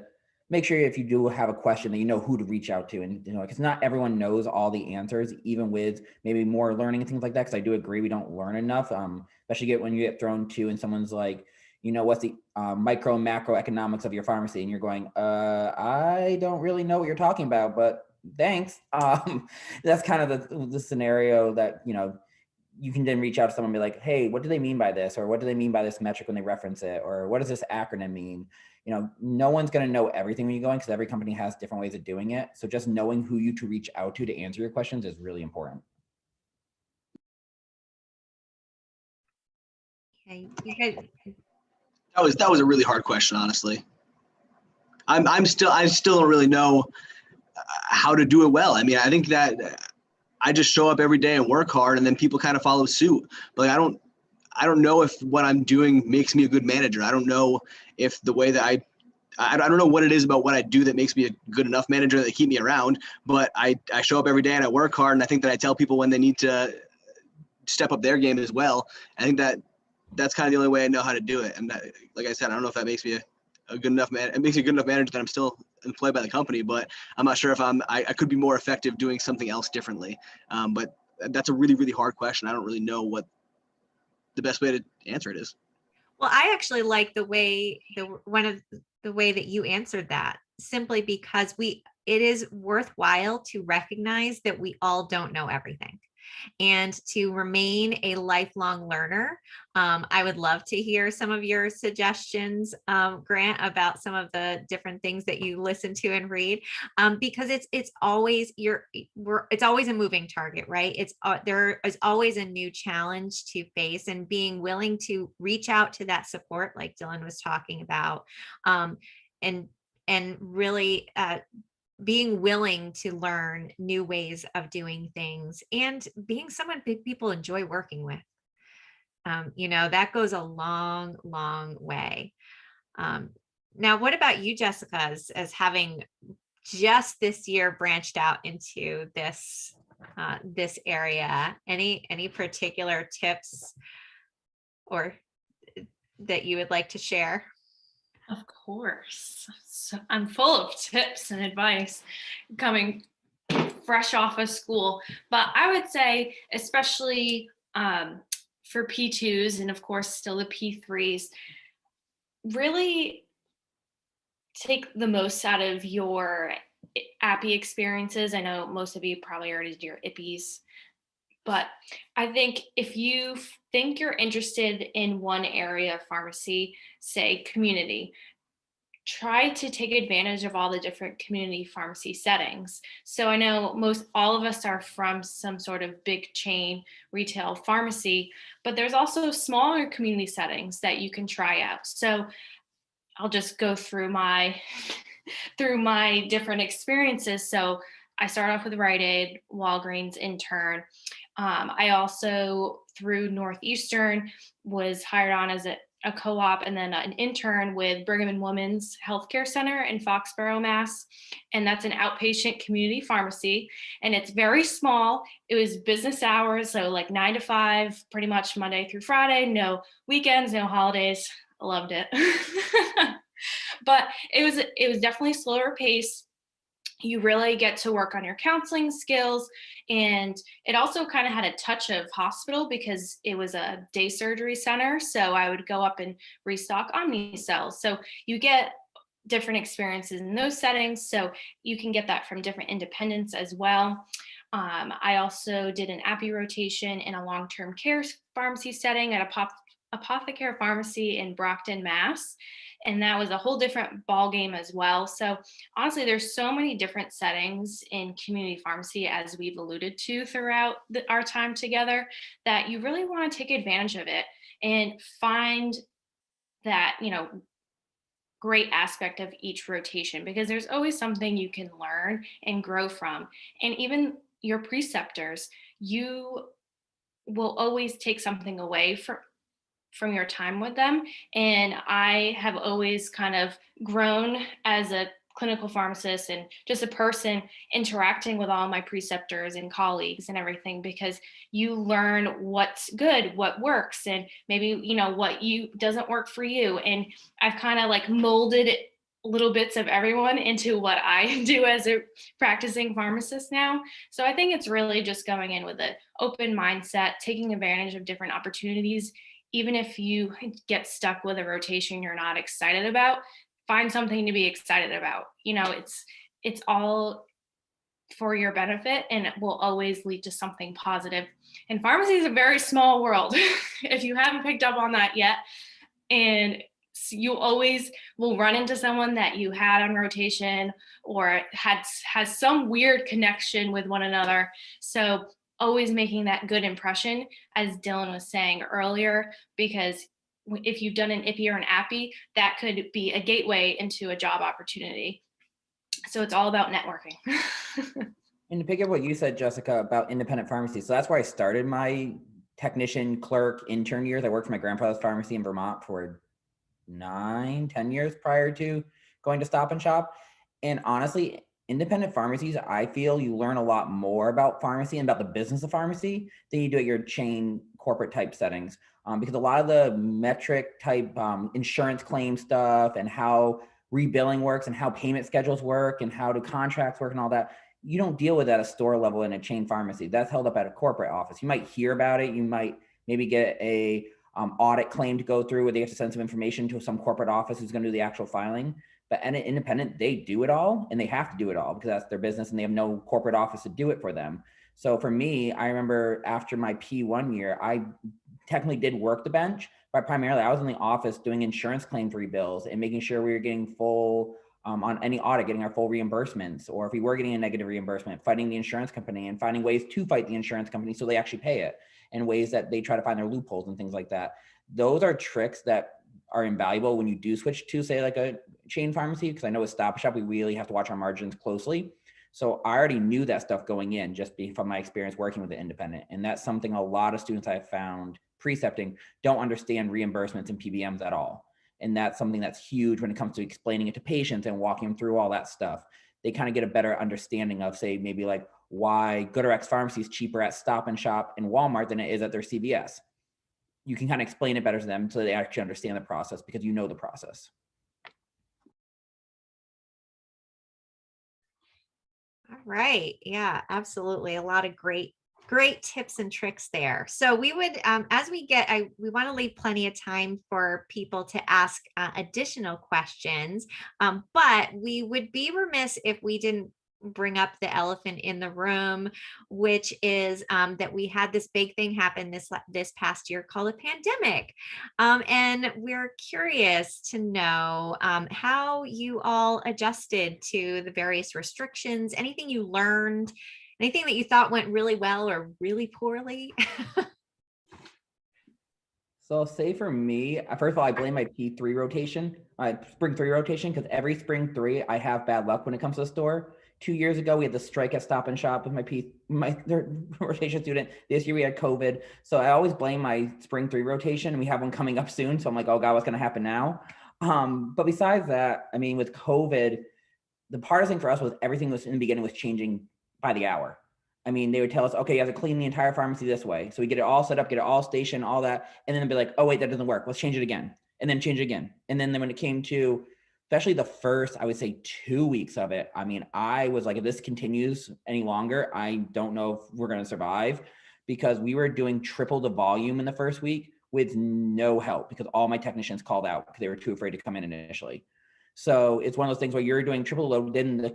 make sure if you do have a question that you know who to reach out to, and because not everyone knows all the answers, even with maybe more learning and things like that. Because I do agree we don't learn enough, especially when you get thrown to and someone's like, what's the micro and macro economics of your pharmacy, and you're going, I don't really know what you're talking about, but thanks. That's kind of the scenario that you can then reach out to someone and be like, hey, what do they mean by this? Or what do they mean by this metric when they reference it? Or what does this acronym mean? No one's going to know everything when you go in because every company has different ways of doing it. So just knowing who you to reach out to answer your questions is really important. Okay, you guys. That was a really hard question, honestly. I still don't really know how to do it well. I mean, I think that I just show up every day and work hard, and then people kind of follow suit. But I don't know if what I'm doing makes me a good manager. I don't know if the way that I don't know what it is about what I do that makes me a good enough manager that keep me around. But I show up every day and I work hard, and I think that I tell people when they need to step up their game as well. I think that's kind of the only way I know how to do it. And that, like I said, I don't know if that makes me a good enough man. It makes me a good enough manager that I'm still employed by the company, but I'm not sure if I could be more effective doing something else differently. But that's a really, really hard question. I don't really know what the best way to answer it is. Well, I actually like the way the way that you answered that, simply because it is worthwhile to recognize that we all don't know everything, and to remain a lifelong learner. I would love to hear some of your suggestions, Grant, about some of the different things that you listen to and read, because it's always a moving target, right? There is always a new challenge to face, and being willing to reach out to that support, like Dylan was talking about, and really being willing to learn new ways of doing things, and being someone people enjoy working with. That goes a long, long way. Now, what about you, Jessica, as having just this year branched out into this area? Any particular tips or that you would like to share? Of course. So I'm full of tips and advice coming fresh off of school, but I would say, especially for P2s and of course still the P3s, really take the most out of your API experiences. I know most of you probably already did your IPPs, but I think if you think you're interested in one area of pharmacy, say community, try to take advantage of all the different community pharmacy settings. So I know all of us are from some sort of big chain retail pharmacy, but there's also smaller community settings that you can try out. So I'll just go through my different experiences. So I started off with Rite, Walgreens, Intern. I also, through Northeastern, was hired on as a co-op and then an intern with Brigham and Women's Healthcare Center in Foxborough, Mass. And that's an outpatient community pharmacy. And it's very small. It was business hours, so like 9 to 5, pretty much Monday through Friday, no weekends, no holidays. I loved it. But it was definitely slower pace. You really get to work on your counseling skills. And it also kind of had a touch of hospital because it was a day surgery center. So I would go up and restock Omnicells. So you get different experiences in those settings. So you can get that from different independents as well. I also did an API rotation in a long-term care pharmacy setting at a Apothecary Pharmacy in Brockton, Mass. And that was a whole different ball game as well. So honestly, there's so many different settings in community pharmacy, as we've alluded to throughout our time together, that you really want to take advantage of it and find that, great aspect of each rotation, because there's always something you can learn and grow from. And even your preceptors, you will always take something away from your time with them. And I have always kind of grown as a clinical pharmacist and just a person interacting with all my preceptors and colleagues and everything, because you learn what's good, what works, and maybe, what doesn't work for you. And I've kind of like molded little bits of everyone into what I do as a practicing pharmacist now. So I think it's really just going in with an open mindset, taking advantage of different opportunities. Even if you get stuck with a rotation you're not excited about, find something to be excited about. It's all for your benefit, and it will always lead to something positive. And pharmacy is a very small world, if you haven't picked up on that yet. And you always will run into someone that you had on rotation or has some weird connection with one another. So always making that good impression, as Dylan was saying earlier, because if you've done an IPI or an API, that could be a gateway into a job opportunity. So it's all about networking. And to pick up what you said, Jessica, about independent pharmacy. So that's where I started my technician, clerk, intern years. I worked for my grandfather's pharmacy in Vermont for 9-10 years prior to going to Stop and Shop. And honestly, independent pharmacies, I feel you learn a lot more about pharmacy and about the business of pharmacy than you do at your chain corporate type settings. Because a lot of the metric type insurance claim stuff and how rebilling works and how payment schedules work and how do contracts work and all that, you don't deal with at a store level in a chain pharmacy. That's held up at a corporate office. You might hear about it. You might maybe get a audit claim to go through where they have to send some information to some corporate office who's going to do the actual filing. But at an independent, they do it all, and they have to do it all because that's their business and they have no corporate office to do it for them. So for me, I remember after my P1 year, I technically did work the bench, but primarily I was in the office doing insurance claim rebills and making sure we were getting full on any audit, getting our full reimbursements, or if we were getting a negative reimbursement, fighting the insurance company and finding ways to fight the insurance company so they actually pay it, and ways that they try to find their loopholes and things like that. Those are tricks that are invaluable when you do switch to, say, like a chain pharmacy, because I know with Stop Shop, we really have to watch our margins closely. So I already knew that stuff going in, just from my experience working with the independent. And that's something a lot of students I've found precepting don't understand reimbursements and PBMs at all. And that's something that's huge when it comes to explaining it to patients and walking them through all that stuff. They kind of get a better understanding of, say, maybe like why GoodRx Pharmacy is cheaper at Stop and Shop and Walmart than it is at their CVS. You can kind of explain it better to them so they actually understand the process because you know the process. All right. Yeah, absolutely. A lot of great tips and tricks there. So we would, as we we want to leave plenty of time for people to ask additional questions, but we would be remiss if we didn't bring up the elephant in the room, which is that we had this big thing happen this past year called a pandemic. And we're curious to know how you all adjusted to the various restrictions, anything you learned, anything that you thought went really well or really poorly. So say for me, first of all, I blame my P3 rotation, my spring 3 rotation, because every spring 3, I have bad luck when it comes to the store. 2 years ago, we had the strike at Stop and Shop with my third rotation student. This year we had COVID. So I always blame my spring 3 rotation, and we have one coming up soon. So I'm like, oh God, what's gonna happen now? But besides that, I mean, with COVID, the hardest thing for us was everything was in the beginning was changing by the hour. I mean, they would tell us, okay, you have to clean the entire pharmacy this way. So we get it all set up, get it all stationed, all that. And then they'd be like, oh, wait, that doesn't work. Let's change it again. And then change it again. And then when it came to, especially the first, I would say 2 weeks of it, I mean, I was like, if this continues any longer, I don't know if we're going to survive, because we were doing triple the volume in the first week with no help because all my technicians called out because they were too afraid to come in initially. So it's one of those things where you're doing triple load, then the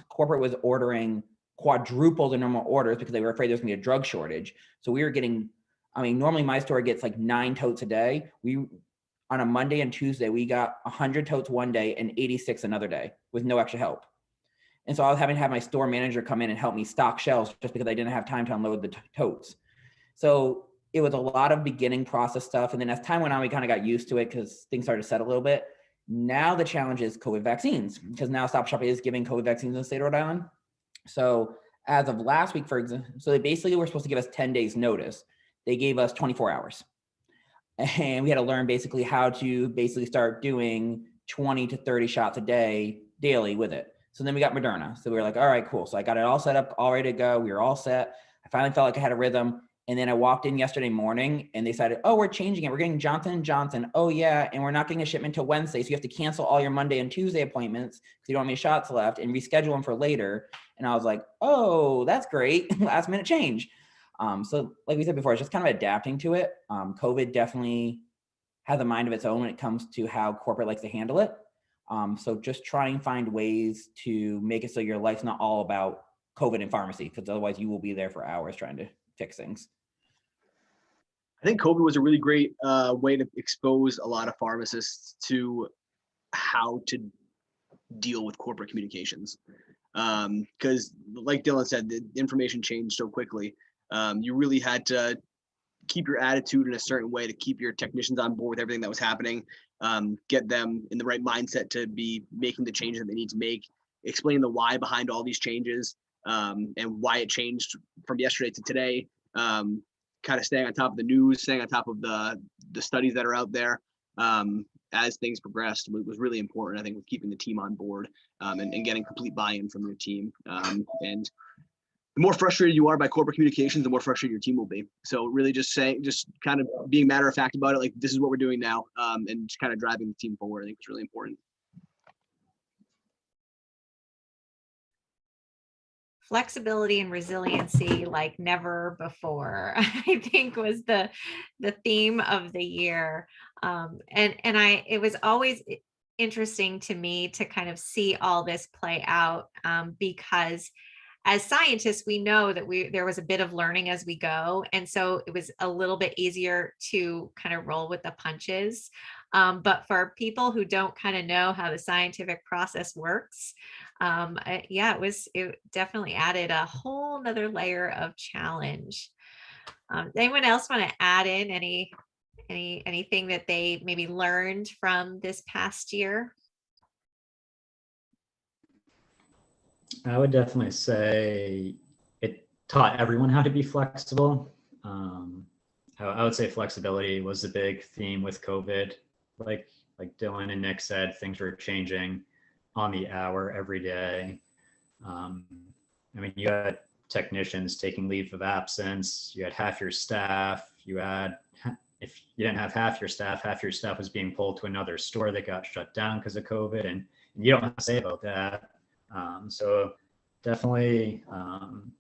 corporate was ordering quadruple the normal orders because they were afraid there's gonna be a drug shortage. So we were getting, I mean, normally my store gets like 9 totes a day. On a Monday and Tuesday, we got 100 totes one day and 86 another day with no extra help. And so I was having to have my store manager come in and help me stock shelves just because I didn't have time to unload the totes. So it was a lot of beginning process stuff. And then as time went on, we kind of got used to it because things started to set a little bit. Now the challenge is COVID vaccines, because now Stop Shop is giving COVID vaccines in the state of Rhode Island. So as of last week, for example, so they basically were supposed to give us 10 days notice. They gave us 24 hours. And we had to learn basically how to basically start doing 20 to 30 shots a day daily with it. So then we got Moderna. So we were like, all right, cool. So I got it all set up, all ready to go. We were all set. I finally felt like I had a rhythm. And then I walked in yesterday morning and they decided, oh, we're changing it. We're getting Johnson & Johnson. Oh yeah. And we're not getting a shipment till Wednesday. So you have to cancel all your Monday and Tuesday appointments because you don't have any shots left and reschedule them for later. And I was like, oh, that's great. Last minute change. So like we said before, it's just kind of adapting to it. COVID definitely has a mind of its own when it comes to how corporate likes to handle it. So just try and find ways to make it so your life's not all about COVID and pharmacy, because otherwise you will be there for hours trying to fix things. I think COVID was a really great way to expose a lot of pharmacists to how to deal with corporate communications. Because like Dylan said, the information changed so quickly. You really had to keep your attitude in a certain way to keep your technicians on board with everything that was happening, get them in the right mindset to be making the changes that they need to make, explain the why behind all these changes, and why it changed from yesterday to today. Kind of staying on top of the news, staying on top of the studies that are out there as things progressed was really important, I think, with keeping the team on board and getting complete buy-in from your team. And the more frustrated you are by corporate communications, the more frustrated your team will be. So really just kind of being matter of fact about it, like this is what we're doing now, and just kind of driving the team forward, I think is really important. Flexibility and resiliency like never before, I think, was the theme of the year. It was always interesting to me to kind of see all this play out, because as scientists, we know that there was a bit of learning as we go. And so it was a little bit easier to kind of roll with the punches. But for people who don't kind of know how the scientific process works, it definitely added a whole nother layer of challenge. Anyone else want to add in anything that they maybe learned from this past year? I would definitely say it taught everyone how to be flexible. I would say flexibility was the big theme with COVID. Like like Dylan and Nick said, things were changing on the hour every day. Um, I mean, you had technicians taking leave of absence. You had half your staff. You had, if you didn't have half your staff was being pulled to another store that got shut down because of COVID, and you don't have to say about that. So definitely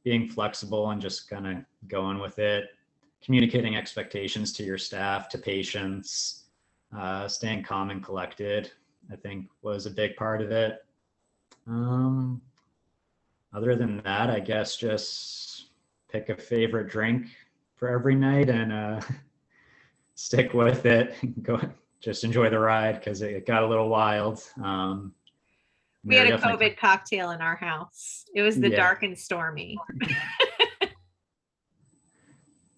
being flexible and just kind of going with it, communicating expectations to your staff, to patients, staying calm and collected, I think was a big part of it. Other than that, I guess just pick a favorite drink for every night and stick with it. Go, just enjoy the ride because it got a little wild. We had a definitely- COVID cocktail in our house. It was the Yeah. dark and stormy.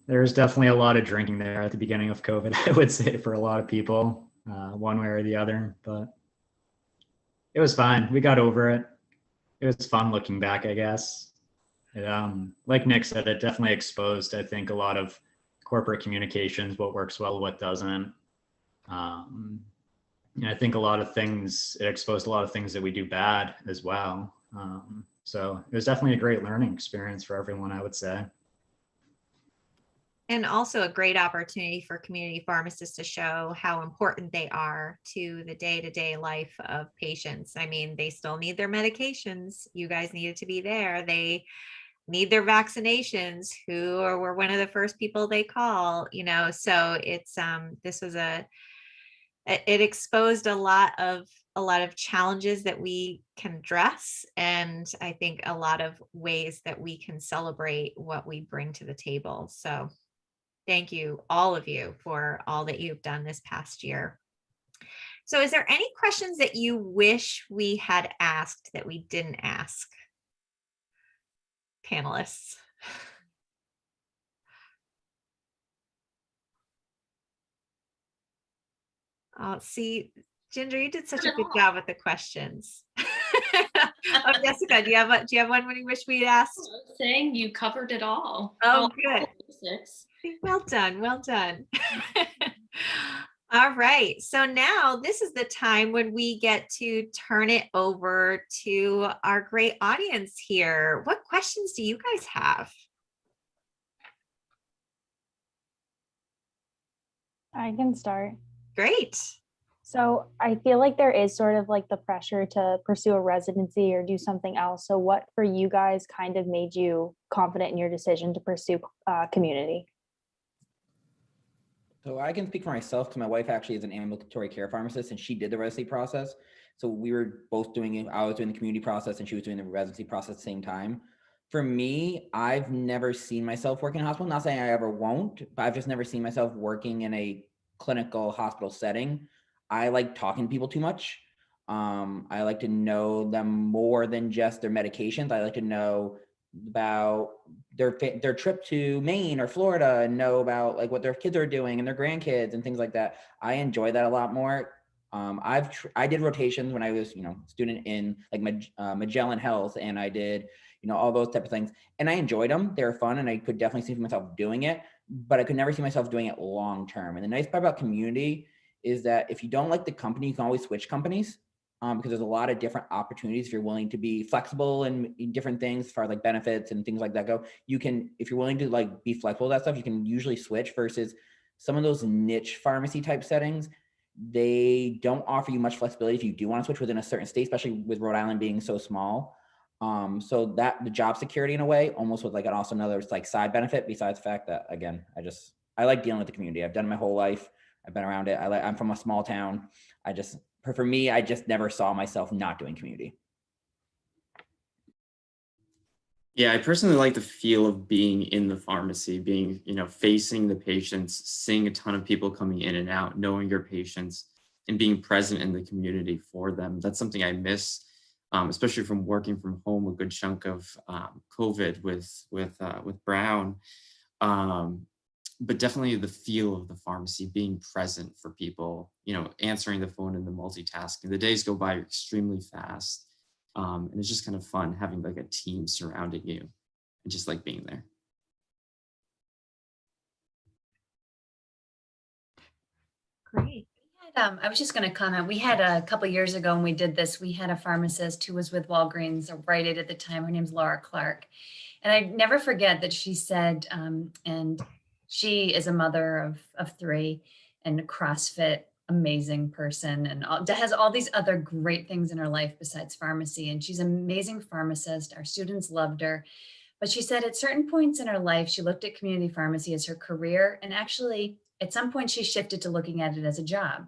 There's definitely a lot of drinking there at the beginning of COVID, I would say, for a lot of people, one way or the other, but it was fine. We got over it. It was fun looking back, I guess. It, like Nick said, it definitely exposed, I think, a lot of corporate communications, what works well, what doesn't. And I think a lot of things, it exposed a lot of things that we do bad as well. So it was definitely a great learning experience for everyone, I would say. And also a great opportunity for community pharmacists to show how important they are to the day-to-day life of patients. I mean, they still need their medications. You guys needed to be there. They need their vaccinations, who were one of the first people they call, so it's this was it exposed a lot of challenges that we can address, and I think a lot of ways that we can celebrate what we bring to the table. So thank you, all of you, for all that you've done this past year. So is there any questions that you wish we had asked that we didn't ask? Panelists. Oh, see, Ginger, you did such a good job with the questions. Oh, Jessica, do you have one when you wish we'd asked? Saying you covered it all. Oh, All good. basics. Well done. Well done. All right. So now this is the time when we get to turn it over to our great audience here. What questions do you guys have? I can start. Great. So I feel like there is sort of like the pressure to pursue a residency or do something else. So what for you guys kind of made you confident in your decision to pursue community? So I can speak for myself because my wife actually is an ambulatory care pharmacist and she did the residency process. So we were both doing it. I was doing the community process and she was doing the residency process at the same time. For me, I've never seen myself working in a hospital. Not saying I ever won't, but I've just never seen myself working in a clinical hospital setting. I like talking to people too much. I like to know them more than just their medications. I like to know about their trip to Maine or Florida and know about like what their kids are doing and their grandkids and things like that. I enjoy that a lot more. I did rotations when I was, student in like Magellan Health, and I did, all those type of things, and I enjoyed them. They were fun, and I could definitely see myself doing it, but I could never see myself doing it long term. And the nice part about community is that if you don't like the company, you can always switch companies. Because there's a lot of different opportunities if you're willing to be flexible and different things as far as like benefits and things like that go. You can, if you're willing to like be flexible with that stuff, you can usually switch versus some of those niche pharmacy type settings. They don't offer you much flexibility if you do want to switch within a certain state, especially with Rhode Island being so small. So that the job security in a way almost was like an also another like side benefit besides the fact that, again, I like dealing with the community. I've done it my whole life. I've been around it. I'm from a small town. For me, I just never saw myself not doing community. Yeah, I personally like the feel of being in the pharmacy, being, facing the patients, seeing a ton of people coming in and out, knowing your patients and being present in the community for them. That's something I miss, especially from working from home a good chunk of COVID with Brown. But definitely the feel of the pharmacy, being present for people, answering the phone and the multitasking. The days go by extremely fast. And it's just kind of fun having like a team surrounding you and just like being there. I was just going to comment. We had a couple years ago when we did this, we had a pharmacist who was with Walgreens, or Rite Aid at the time. Her name's Laura Clark. And I never forget that she said, and she is a mother of three and a CrossFit amazing person, and has all these other great things in her life besides pharmacy. And she's an amazing pharmacist. Our students loved her. But she said at certain points in her life, she looked at community pharmacy as her career. And actually, at some point, she shifted to looking at it as a job.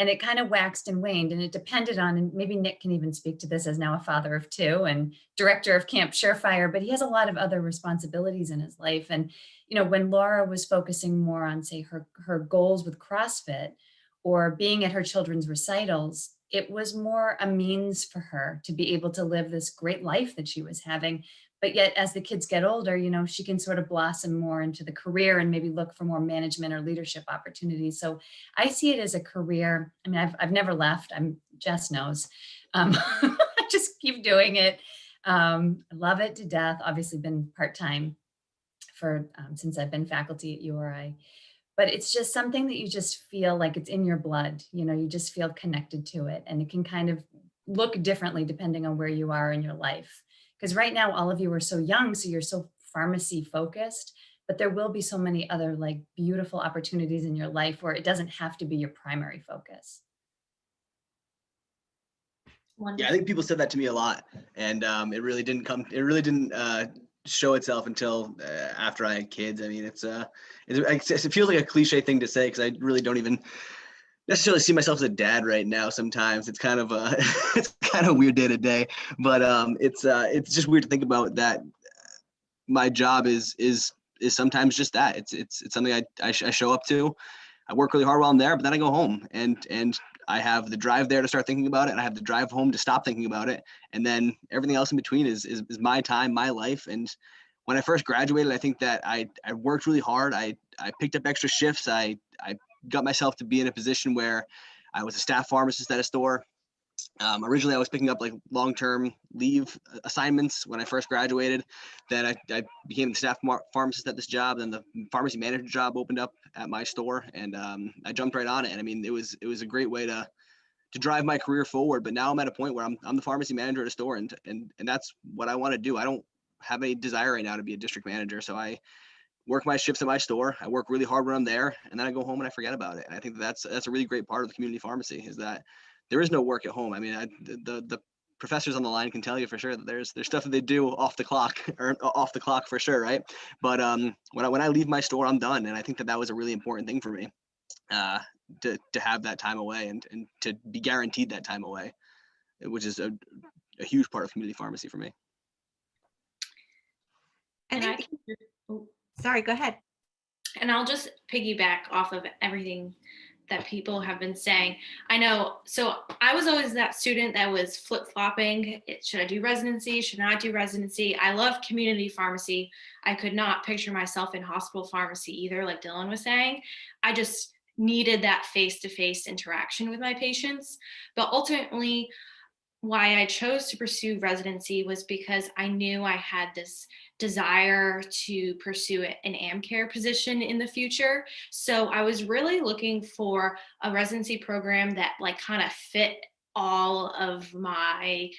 And it kind of waxed and waned, and it depended on, and maybe Nick can even speak to this as now a father of two and director of Camp Surefire, but he has a lot of other responsibilities in his life. And, you know, when Laura was focusing more on, say, her goals with CrossFit or being at her children's recitals, it was more a means for her to be able to live this great life that she was having. But yet, as the kids get older, you know, she can sort of blossom more into the career and maybe look for more management or leadership opportunities. So I see it as a career. I mean, I've never left. Jess knows. I just keep doing it. I love it to death. Obviously been part-time for since I've been faculty at URI. But it's just something that you just feel like it's in your blood. You know, you just feel connected to it, and it can kind of look differently depending on where you are in your life. Because right now, all of you are so young, so you're so pharmacy focused, but there will be so many other like beautiful opportunities in your life where it doesn't have to be your primary focus. Yeah, I think people said that to me a lot, and it really didn't show itself until after I had kids. I mean, it feels like a cliche thing to say because I really don't even necessarily see myself as a dad right now. Sometimes it's kind of it's kind of weird day to day, but it's just weird to think about that. My job is sometimes just that. It's something I show up to. I work really hard while I'm there, but then I go home and I have the drive there to start thinking about it, and I have the drive home to stop thinking about it, and then everything else in between is my time, my life. And when I first graduated, I think that I worked really hard. I picked up extra shifts. I got myself to be in a position where I was a staff pharmacist at a store. Originally, I was picking up like long-term leave assignments when I first graduated. Then I became the staff pharmacist at this job. Then the pharmacy manager job opened up at my store, and I jumped right on it. And I mean, it was a great way to drive my career forward. But now I'm at a point where I'm the pharmacy manager at a store, and that's what I want to do. I don't have any desire right now to be a district manager, so I work my shifts at my store. I work really hard when I'm there, and then I go home and I forget about it. And I think that's a really great part of the community pharmacy, is that there is no work at home. I mean, the professors on the line can tell you for sure that there's stuff that they do off the clock for sure, right? But when I leave my store, I'm done, and I think that was a really important thing for me, to have that time away and to be guaranteed that time away, which is a huge part of community pharmacy for me. Sorry, go ahead. And I'll just piggyback off of everything that people have been saying. I know, so I was always that student that was flip-flopping. Should I do residency? Should I not do residency? I love community pharmacy. I could not picture myself in hospital pharmacy either, like Dylan was saying. I just needed that face-to-face interaction with my patients. But ultimately, why I chose to pursue residency was because I knew I had this desire to pursue an AmCare position in the future. So I was really looking for a residency program that like kind of fit all of my,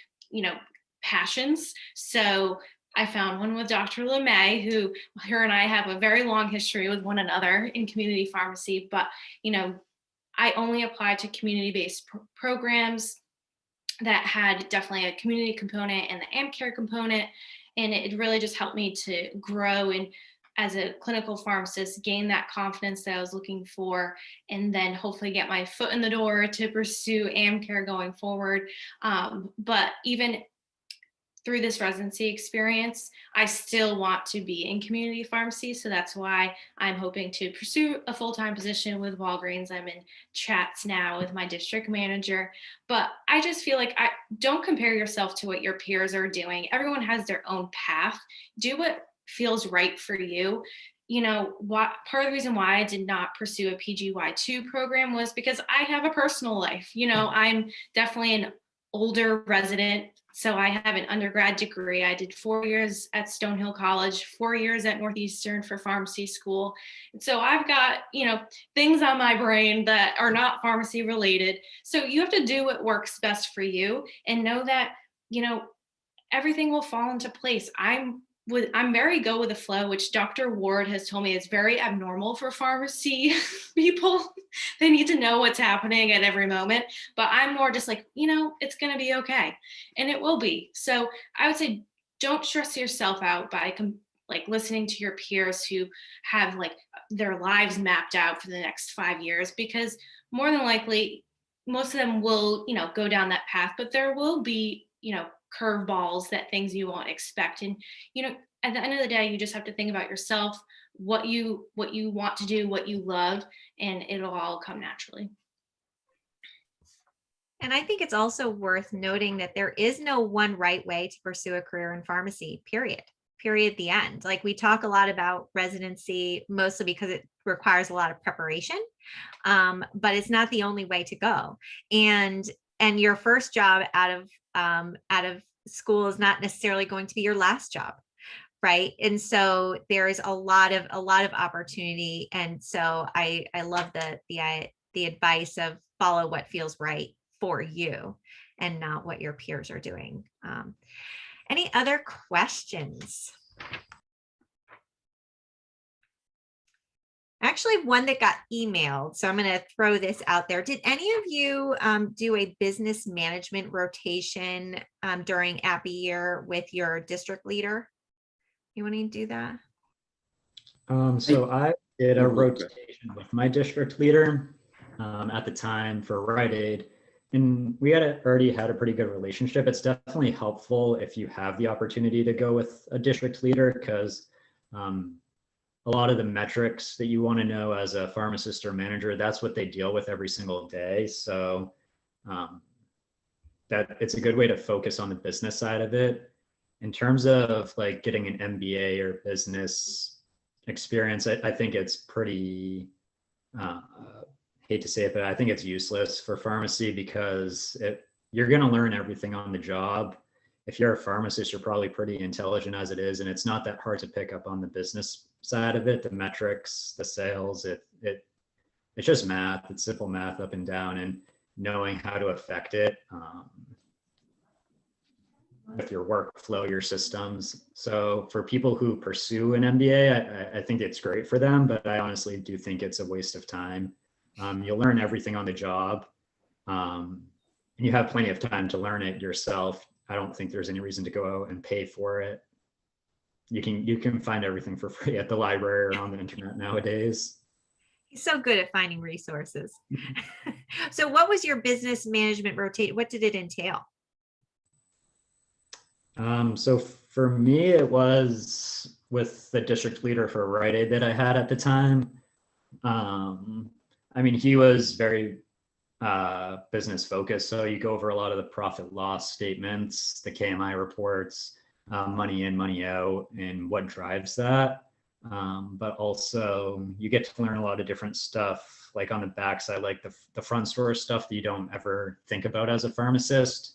passions. So I found one with Dr. LeMay, who her and I have a very long history with one another in community pharmacy, but, I only applied to community-based programs that had definitely a community component and the AmCare component. And it really just helped me to grow and as a clinical pharmacist, gain that confidence that I was looking for, and then hopefully get my foot in the door to pursue AmCare going forward. But even through this residency experience, I still want to be in community pharmacy. So that's why I'm hoping to pursue a full-time position with Walgreens. I'm in chats now with my district manager, but I just feel like don't compare yourself to what your peers are doing. Everyone has their own path. Do what feels right for you. Part of the reason why I did not pursue a PGY2 program was because I have a personal life. I'm definitely an older resident So I have an undergrad degree. I did 4 years at Stonehill College, 4 years at Northeastern for pharmacy school. So I've got, things on my brain that are not pharmacy related. So you have to do what works best for you and know that, everything will fall into place. I'm very go with the flow, which Dr. Ward has told me is very abnormal for pharmacy people. They need to know what's happening at every moment. But I'm more just like, it's going to be okay. And it will be. So I would say don't stress yourself out by listening to your peers who have their lives mapped out for the next 5 years, because more than likely, most of them will, go down that path, but there will be, curveballs, that things you won't expect. And, at the end of the day, you just have to think about yourself, what you want to do, what you love, and it'll all come naturally. And I think it's also worth noting that there is no one right way to pursue a career in pharmacy, period, the end. Like, we talk a lot about residency, mostly because it requires a lot of preparation, but it's not the only way to go. And your first job out of school is not necessarily going to be your last job, right? And so there is a lot of opportunity. And so I love the advice of follow what feels right for you and not what your peers are doing. Any other questions? Actually, one that got emailed, so I'm going to throw this out there. Did any of you do a business management rotation during APPY year with your district leader? You want to do that? So I did a rotation with my district leader at the time for Rhode, and we already had a pretty good relationship. It's definitely helpful if you have the opportunity to go with a district leader, because a lot of the metrics that you want to know as a pharmacist or manager, that's what they deal with every single day. So that it's a good way to focus on the business side of it. In terms of getting an MBA or business experience, I think it's pretty, hate to say it, but I think it's useless for pharmacy, because you're going to learn everything on the job. If you're a pharmacist, you're probably pretty intelligent as it is, and it's not that hard to pick up on the business side of it, the metrics, the sales. It's just math. It's simple math up and down, and knowing how to affect it with your workflow, your systems. So for people who pursue an MBA, I think it's great for them, but I honestly do think it's a waste of time. You'll learn everything on the job, and you have plenty of time to learn it yourself. I don't think there's any reason to go out and pay for it. You can find everything for free at the library or on the internet nowadays. He's so good at finding resources. So what was your business management rotate? What did it entail? So for me, it was with the district leader for Rhode that I had at the time. I mean, he was very business focused. So you go over a lot of the profit loss statements, the KMI reports, money in, money out, and what drives that. But also you get to learn a lot of different stuff, like on the backside, like the front store stuff that you don't ever think about as a pharmacist.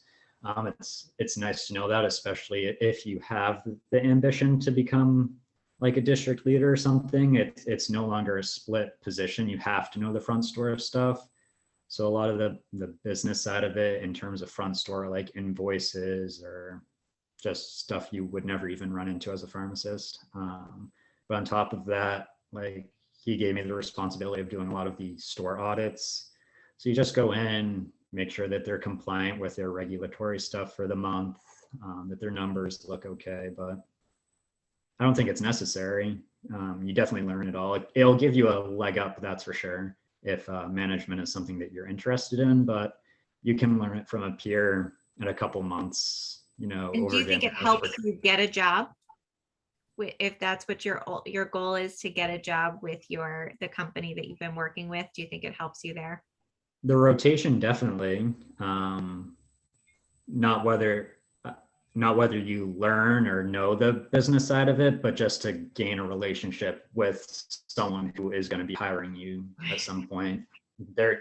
It's nice to know that, especially if you have the ambition to become like a district leader or something. It's no longer a split position. You have to know the front store stuff. So a lot of the business side of it, in terms of front store, like invoices or just stuff you would never even run into as a pharmacist. But on top of that, like, he gave me the responsibility of doing a lot of the store audits. So you just go in, make sure that they're compliant with their regulatory stuff for the month, that their numbers look okay, but I don't think it's necessary. You definitely learn it all. It'll give you a leg up, that's for sure, if management is something that you're interested in, but you can learn it from a peer in a couple months, And do you think it helps you get a job? If that's what your goal is, to get a job with the company that you've been working with, do you think it helps you there? The rotation, definitely. Not whether you learn or know the business side of it, but just to gain a relationship with someone who is going to be hiring you at some point. They're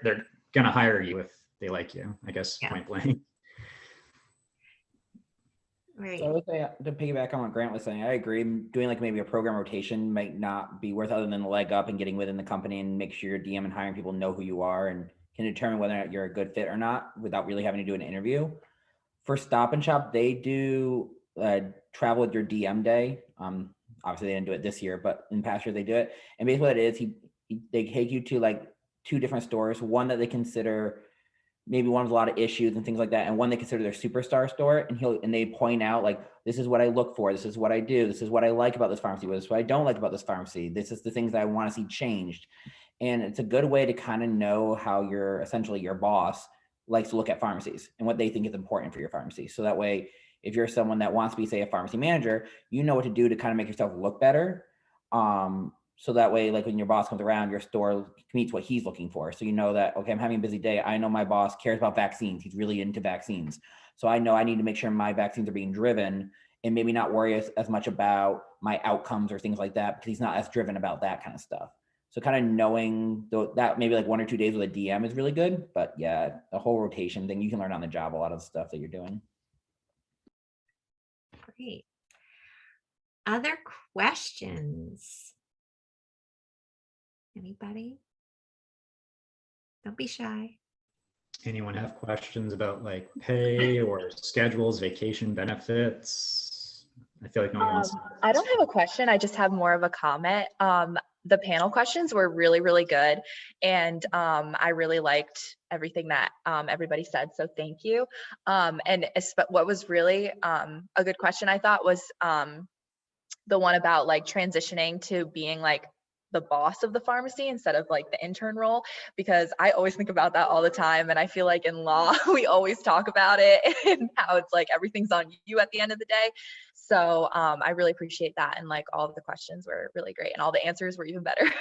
going to hire you if they like you, I guess, yeah. Point blank. Right. So I would say to piggyback on what Grant was saying, I agree. Doing like maybe a program rotation might not be worth other than the leg up and getting within the company and make sure your DM and hiring people know who you are and can determine whether or not you're a good fit or not without really having to do an interview. For Stop and Shop, they do travel with your DM day. Obviously they didn't do it this year, but in past years they do it. And basically what it is, they take you to like 2 different stores, one that they consider maybe one with a lot of issues and things like that, and one they consider their superstar store, and they point out like, this is what I look for, this is what I do, this is what I like about this pharmacy, this is what I don't like about this pharmacy, this is the things that I want to see changed. And it's a good way to kind of know how essentially your boss likes to look at pharmacies and what they think is important for your pharmacy. So that way, if you're someone that wants to be, say, a pharmacy manager, you know what to do to kind of make yourself look better. So that way, like when your boss comes around, your store meets what he's looking for. So you know that, okay, I'm having a busy day. I know my boss cares about vaccines. He's really into vaccines. So I know I need to make sure my vaccines are being driven and maybe not worry as much about my outcomes or things like that, because he's not as driven about that kind of stuff. So kind of knowing that maybe like 1 or 2 days with a DM is really good. But yeah, the whole rotation thing, you can learn on the job a lot of the stuff that you're doing. Great. Other questions? Anybody? Don't be shy. Anyone have questions about like pay or schedules, vacation benefits? I feel like no one wants to. I don't have a question. I just have more of a comment. The panel questions were really, really good. And I really liked everything that everybody said. So thank you. What was really a good question, I thought, was the one about like transitioning to being like the boss of the pharmacy instead of like the intern role, because I always think about that all the time. And I feel like in law, we always talk about it and how it's like everything's on you at the end of the day. So I really appreciate that. And like all of the questions were really great and all the answers were even better.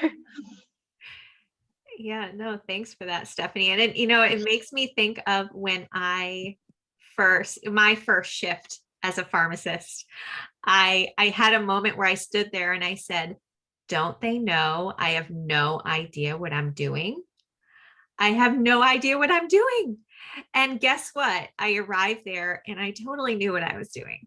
Yeah, no, thanks for that, Stephanie. And it makes me think of when my first shift as a pharmacist, I had a moment where I stood there and I said, don't they know I have no idea what I'm doing? I have no idea what I'm doing. And guess what? I arrived there and I totally knew what I was doing.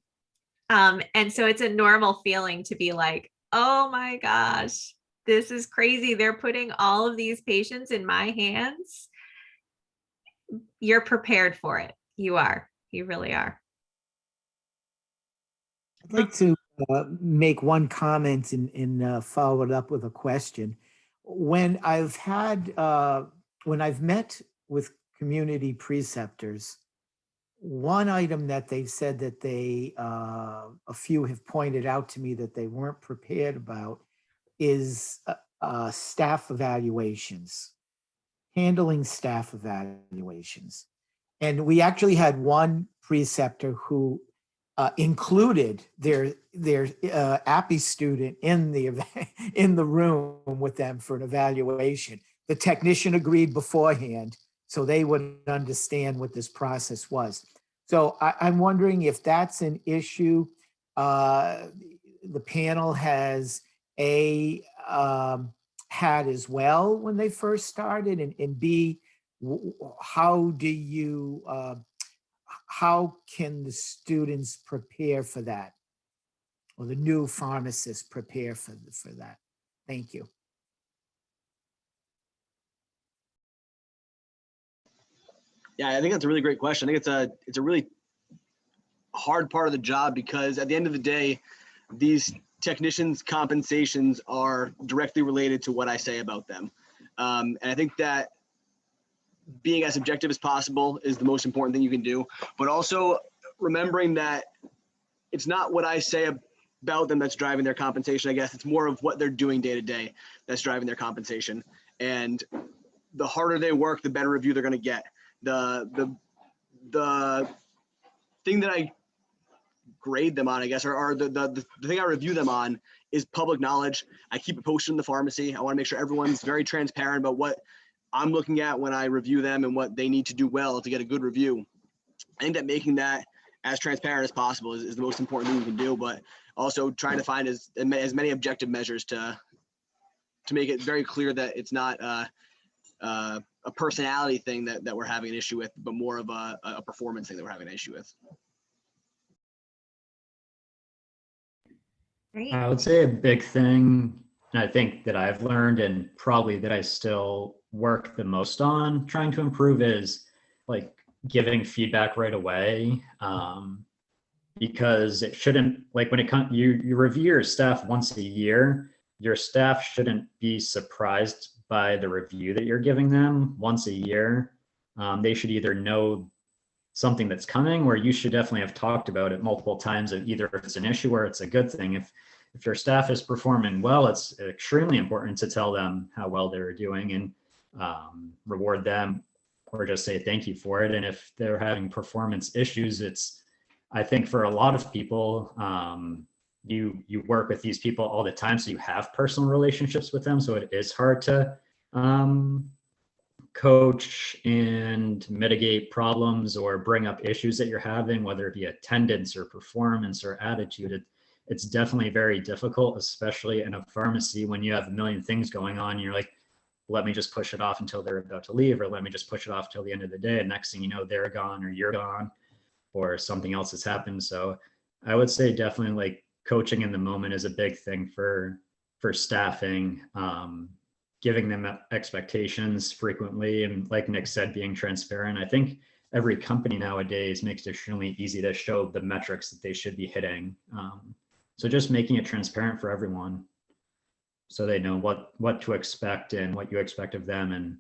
And so it's a normal feeling to be like, oh my gosh, this is crazy. They're putting all of these patients in my hands. You're prepared for it. You are. You really are. I'd like to make one comment and follow it up with a question. When I've met with community preceptors, one item that they've said that a few have pointed out to me that they weren't prepared about is staff evaluations, handling staff evaluations. And we actually had one preceptor who included their API student in the room with them for an evaluation. The technician agreed beforehand, so they would understand what this process was. So I'm wondering if that's an issue the panel has had as well when they first started, and B, how can the students prepare for that, or the new pharmacists prepare for that? Thank you. Yeah, I think that's a really great question. I think it's a really hard part of the job, because at the end of the day, these technicians' compensations are directly related to what I say about them. And I think that being as objective as possible is the most important thing you can do, but also remembering that it's not what I say about them that's driving their compensation. I guess it's more of what they're doing day to day that's driving their compensation. And the harder they work, the better review they're going to get. The thing that I grade them on, I guess, or the thing I review them on is public knowledge. I keep it posted in the pharmacy. I want to make sure everyone's very transparent about what I'm looking at when I review them and what they need to do well to get a good review. I think that making that as transparent as possible is the most important thing you can do, but also trying to find as many objective measures to make it very clear that it's not a personality thing that we're having an issue with, but more of a performance thing that we're having an issue with. Great. I would say a big thing, and I think that I've learned and probably that I still work the most on trying to improve is like giving feedback right away. Because it shouldn't, like when it comes, you review your staff once a year, your staff shouldn't be surprised by the review that you're giving them once a year. They should either know something that's coming, or you should definitely have talked about it multiple times of either it's an issue or it's a good thing. If your staff is performing well, it's extremely important to tell them how well they're doing and reward them or just say thank you for it. And if they're having performance issues, I think for a lot of people, you work with these people all the time, so you have personal relationships with them. So it is hard to coach and mitigate problems or bring up issues that you're having, whether it be attendance or performance or attitude. It's definitely very difficult, especially in a pharmacy when you have a million things going on. And you're like, let me just push it off until they're about to leave, or let me just push it off till the end of the day. And next thing you know, they're gone or you're gone, or something else has happened. So I would say definitely like coaching in the moment is a big thing for staffing, giving them expectations frequently. And like Nick said, being transparent. I think every company nowadays makes it extremely easy to show the metrics that they should be hitting. So just making it transparent for everyone so they know what to expect and what you expect of them. And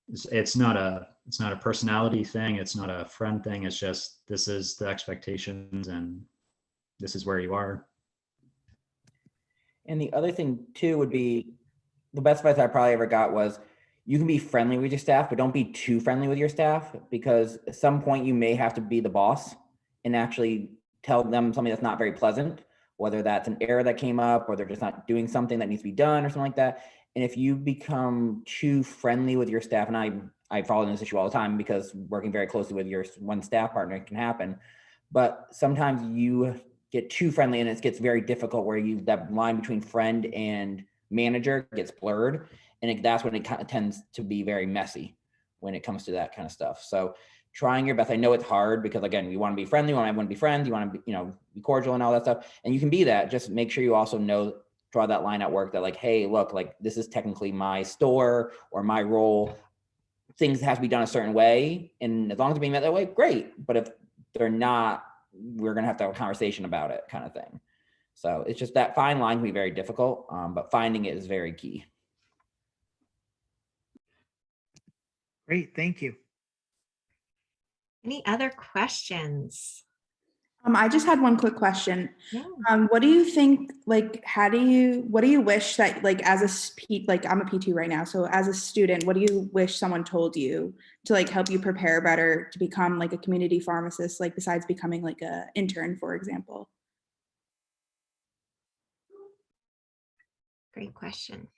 it's not a personality thing. It's not a friend thing. It's just, this is the expectations and this is where you are. And the other thing too would be, the best advice I probably ever got was, you can be friendly with your staff, but don't be too friendly with your staff, because at some point you may have to be the boss and actually tell them something that's not very pleasant, whether that's an error that came up or they're just not doing something that needs to be done or something like that. And if you become too friendly with your staff, and I follow this issue all the time because working very closely with your one staff partner can happen, but sometimes you get too friendly and it gets very difficult where that line between friend and manager gets blurred, and that's when it kind of tends to be very messy when it comes to that kind of stuff. So trying your best. I know it's hard because again, you want to be friendly, you want to be friends, you want to be, be cordial and all that stuff, and you can be that. Just make sure you also draw that line at work that like, hey, look, like this is technically my store or my role. Things have to be done a certain way, and as long as they're being met that way, great. But if they're not, we're gonna have to have a conversation about it, kind of thing. So it's just that fine line can be very difficult, but finding it is very key. Great, thank you. Any other questions? I just had one quick question. Yeah. What do you think, like, what do you wish that, like, I'm a PT right now. So as a student, what do you wish someone told you to like help you prepare better to become like a community pharmacist, like besides becoming like a intern, for example? Great question.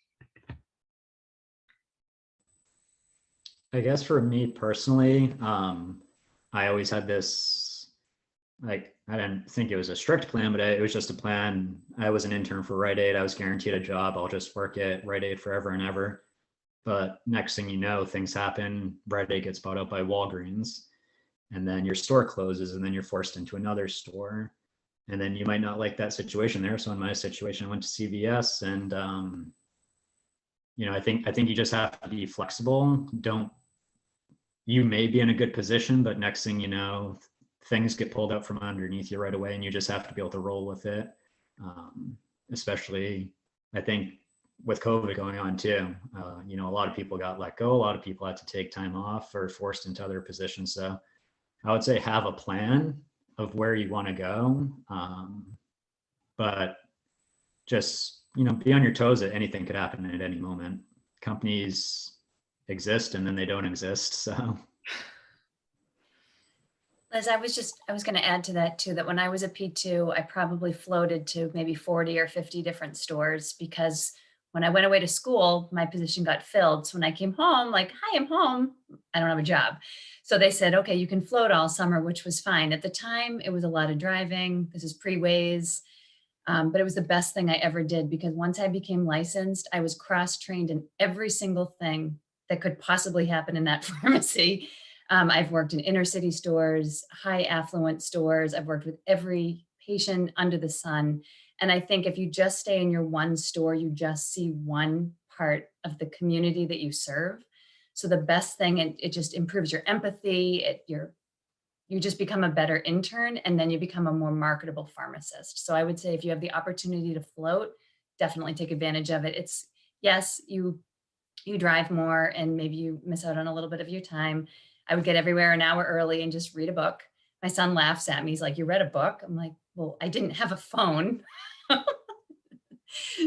I guess for me personally, I always had this, like, I didn't think it was a strict plan, but it was just a plan. I was an intern for Rite Aid. I was guaranteed a job. I'll just work at Rite Aid forever and ever. But next thing you know, things happen. Rite Aid gets bought up by Walgreens, and then your store closes, and then you're forced into another store. And then you might not like that situation there. So in my situation, I went to CVS, and I think you just have to be flexible. You may be in a good position, but next thing you know, things get pulled out from underneath you right away, and you just have to be able to roll with it. Especially, I think, with COVID going on too. A lot of people got let go. A lot of people had to take time off or forced into other positions. So I would say have a plan of where you want to go, but just be on your toes. That anything could happen at any moment. Companies exist and then they don't exist. So Liz, I was going to add to that too, that when I was a P2, I probably floated to maybe 40 or 50 different stores, because when I went away to school, my position got filled. So when I came home, like, hi, I'm home, I don't have a job. So they said, okay, you can float all summer, which was fine. At the time, it was a lot of driving. This is pre-Waze. But it was the best thing I ever did, because once I became licensed, I was cross-trained in every single thing that could possibly happen in that pharmacy. I've worked in inner city stores, high affluent stores. I've worked with every patient under the sun. And I think if you just stay in your one store, you just see one part of the community that you serve. So the best thing, it just improves your empathy, you just become a better intern, and then you become a more marketable pharmacist. So I would say if you have the opportunity to float, definitely take advantage of it. It's, yes, you drive more and maybe you miss out on a little bit of your time. I would get everywhere an hour early and just read a book. My son laughs at me. He's like, "You read a book?" I'm like, "Well, I didn't have a phone."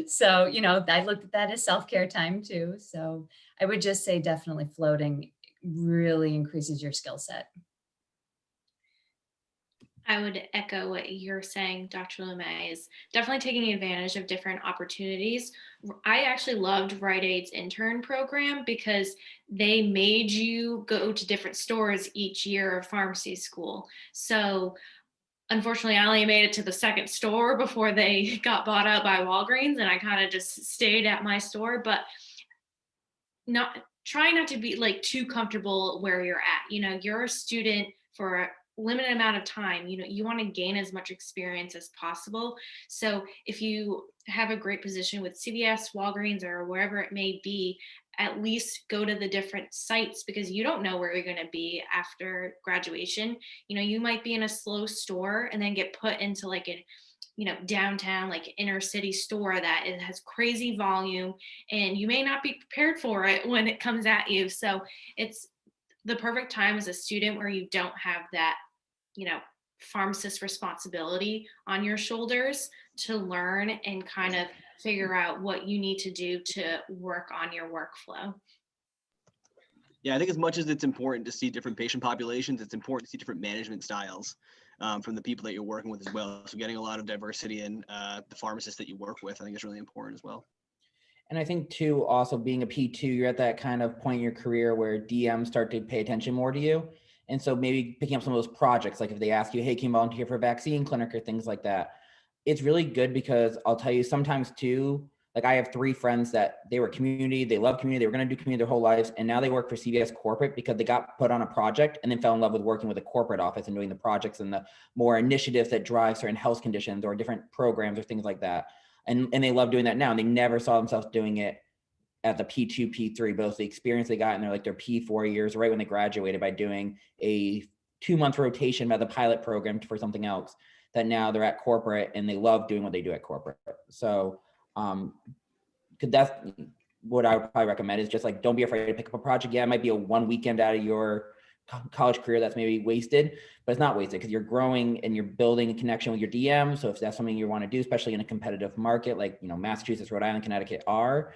So, I looked at that as self-care time too. So I would just say definitely floating really increases your skill set. I would echo what you're saying, Dr. LeMay, is definitely taking advantage of different opportunities. I actually loved Rite Aid's intern program because they made you go to different stores each year of pharmacy school. So unfortunately, I only made it to the second store before they got bought out by Walgreens, and I kind of just stayed at my store, but try not to be like too comfortable where you're at. You're a student for a limited amount of time. You want to gain as much experience as possible. So if you have a great position with CVS, Walgreens, or wherever it may be, at least go to the different sites, because you don't know where you're going to be after graduation. You might be in a slow store and then get put into like a downtown, like inner city store that it has crazy volume, and you may not be prepared for it when it comes at you. So it's the perfect time as a student where you don't have that, pharmacist responsibility on your shoulders to learn and kind of figure out what you need to do to work on your workflow. Yeah, I think as much as it's important to see different patient populations, it's important to see different management styles from the people that you're working with as well. So getting a lot of diversity in the pharmacists that you work with, I think is really important as well. And I think too, also being a P2, you're at that kind of point in your career where DMs start to pay attention more to you. And so maybe picking up some of those projects, like if they ask you, "Hey, can you volunteer for a vaccine clinic," or things like that. It's really good because I'll tell you sometimes too, like I have 3 friends that they were community, they love community, they were going to do community their whole lives. And now they work for CVS corporate because they got put on a project and then fell in love with working with a corporate office and doing the projects and the more initiatives that drive certain health conditions or different programs or things like that. And they love doing that now. And they never saw themselves doing it at the P2, P3, but it was the experience they got in their P4 years, right when they graduated, by doing a 2-month rotation by the pilot program for something else, that now they're at corporate and they love doing what they do at corporate. So that's what I would probably recommend, is just like, don't be afraid to pick up a project. Yeah, it might be a 1 weekend out of your college career that's maybe wasted, but it's not wasted because you're growing and you're building a connection with your DM. So if that's something you want to do, especially in a competitive market like Massachusetts, Rhode Island, Connecticut are,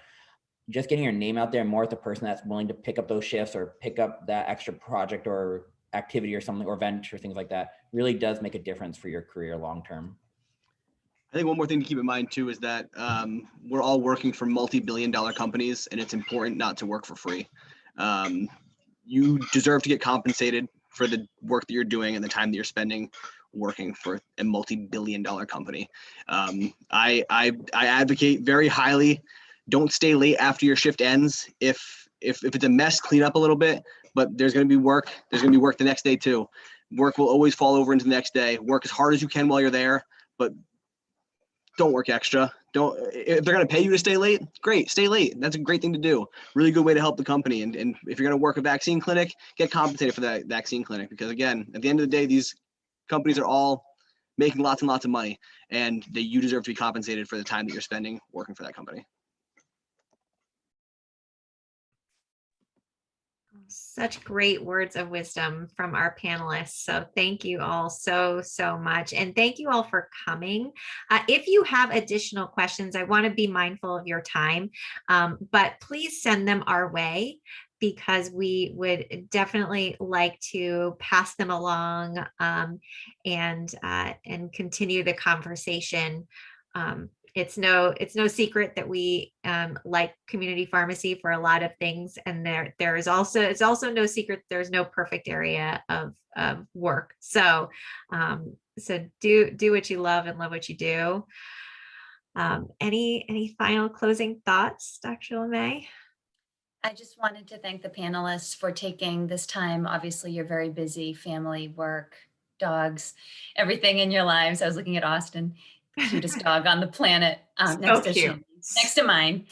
just getting your name out there more as the person that's willing to pick up those shifts or pick up that extra project or activity or something, or venture, things like that, really does make a difference for your career long term. I think one more thing to keep in mind too is that we're all working for multi-billion-dollar companies, and it's important not to work for free. You deserve to get compensated for the work that you're doing and the time that you're spending working for a multi-billion-dollar company. I advocate very highly, don't stay late after your shift ends. If it's a mess, clean up a little bit, but there's going to be work. There's going to be work the next day too. Work will always fall over into the next day. Work as hard as you can while you're there, but don't work extra. If they're going to pay you to stay late, great, stay late. That's a great thing to do. Really good way to help the company. And if you're going to work a vaccine clinic, get compensated for that vaccine clinic, because again, at the end of the day, these companies are all making lots and lots of money, and you deserve to be compensated for the time that you're spending working for that company. Such great words of wisdom from our panelists. So thank you all so much. And thank you all for coming. If you have additional questions, I want to be mindful of your time, but please send them our way, because we would definitely like to pass them along and continue the conversation. It's no secret that we like community pharmacy for a lot of things, and it's also no secret there's no perfect area of work. So do what you love and love what you do. Any final closing thoughts, Dr. LeMay? I just wanted to thank the panelists for taking this time. Obviously, you're very busy, family, work, dogs, everything in your lives. I was looking at Austin. cutest dog on the planet, So next to cute. Shannon, next to mine.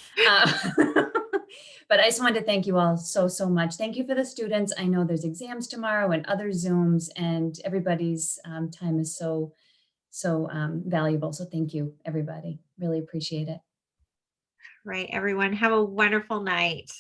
But I just wanted to thank you all so, so much. Thank you for the students. I know there's exams tomorrow and other Zooms, and everybody's time is so valuable. So thank you, everybody. Really appreciate it. Right, everyone. Have a wonderful night.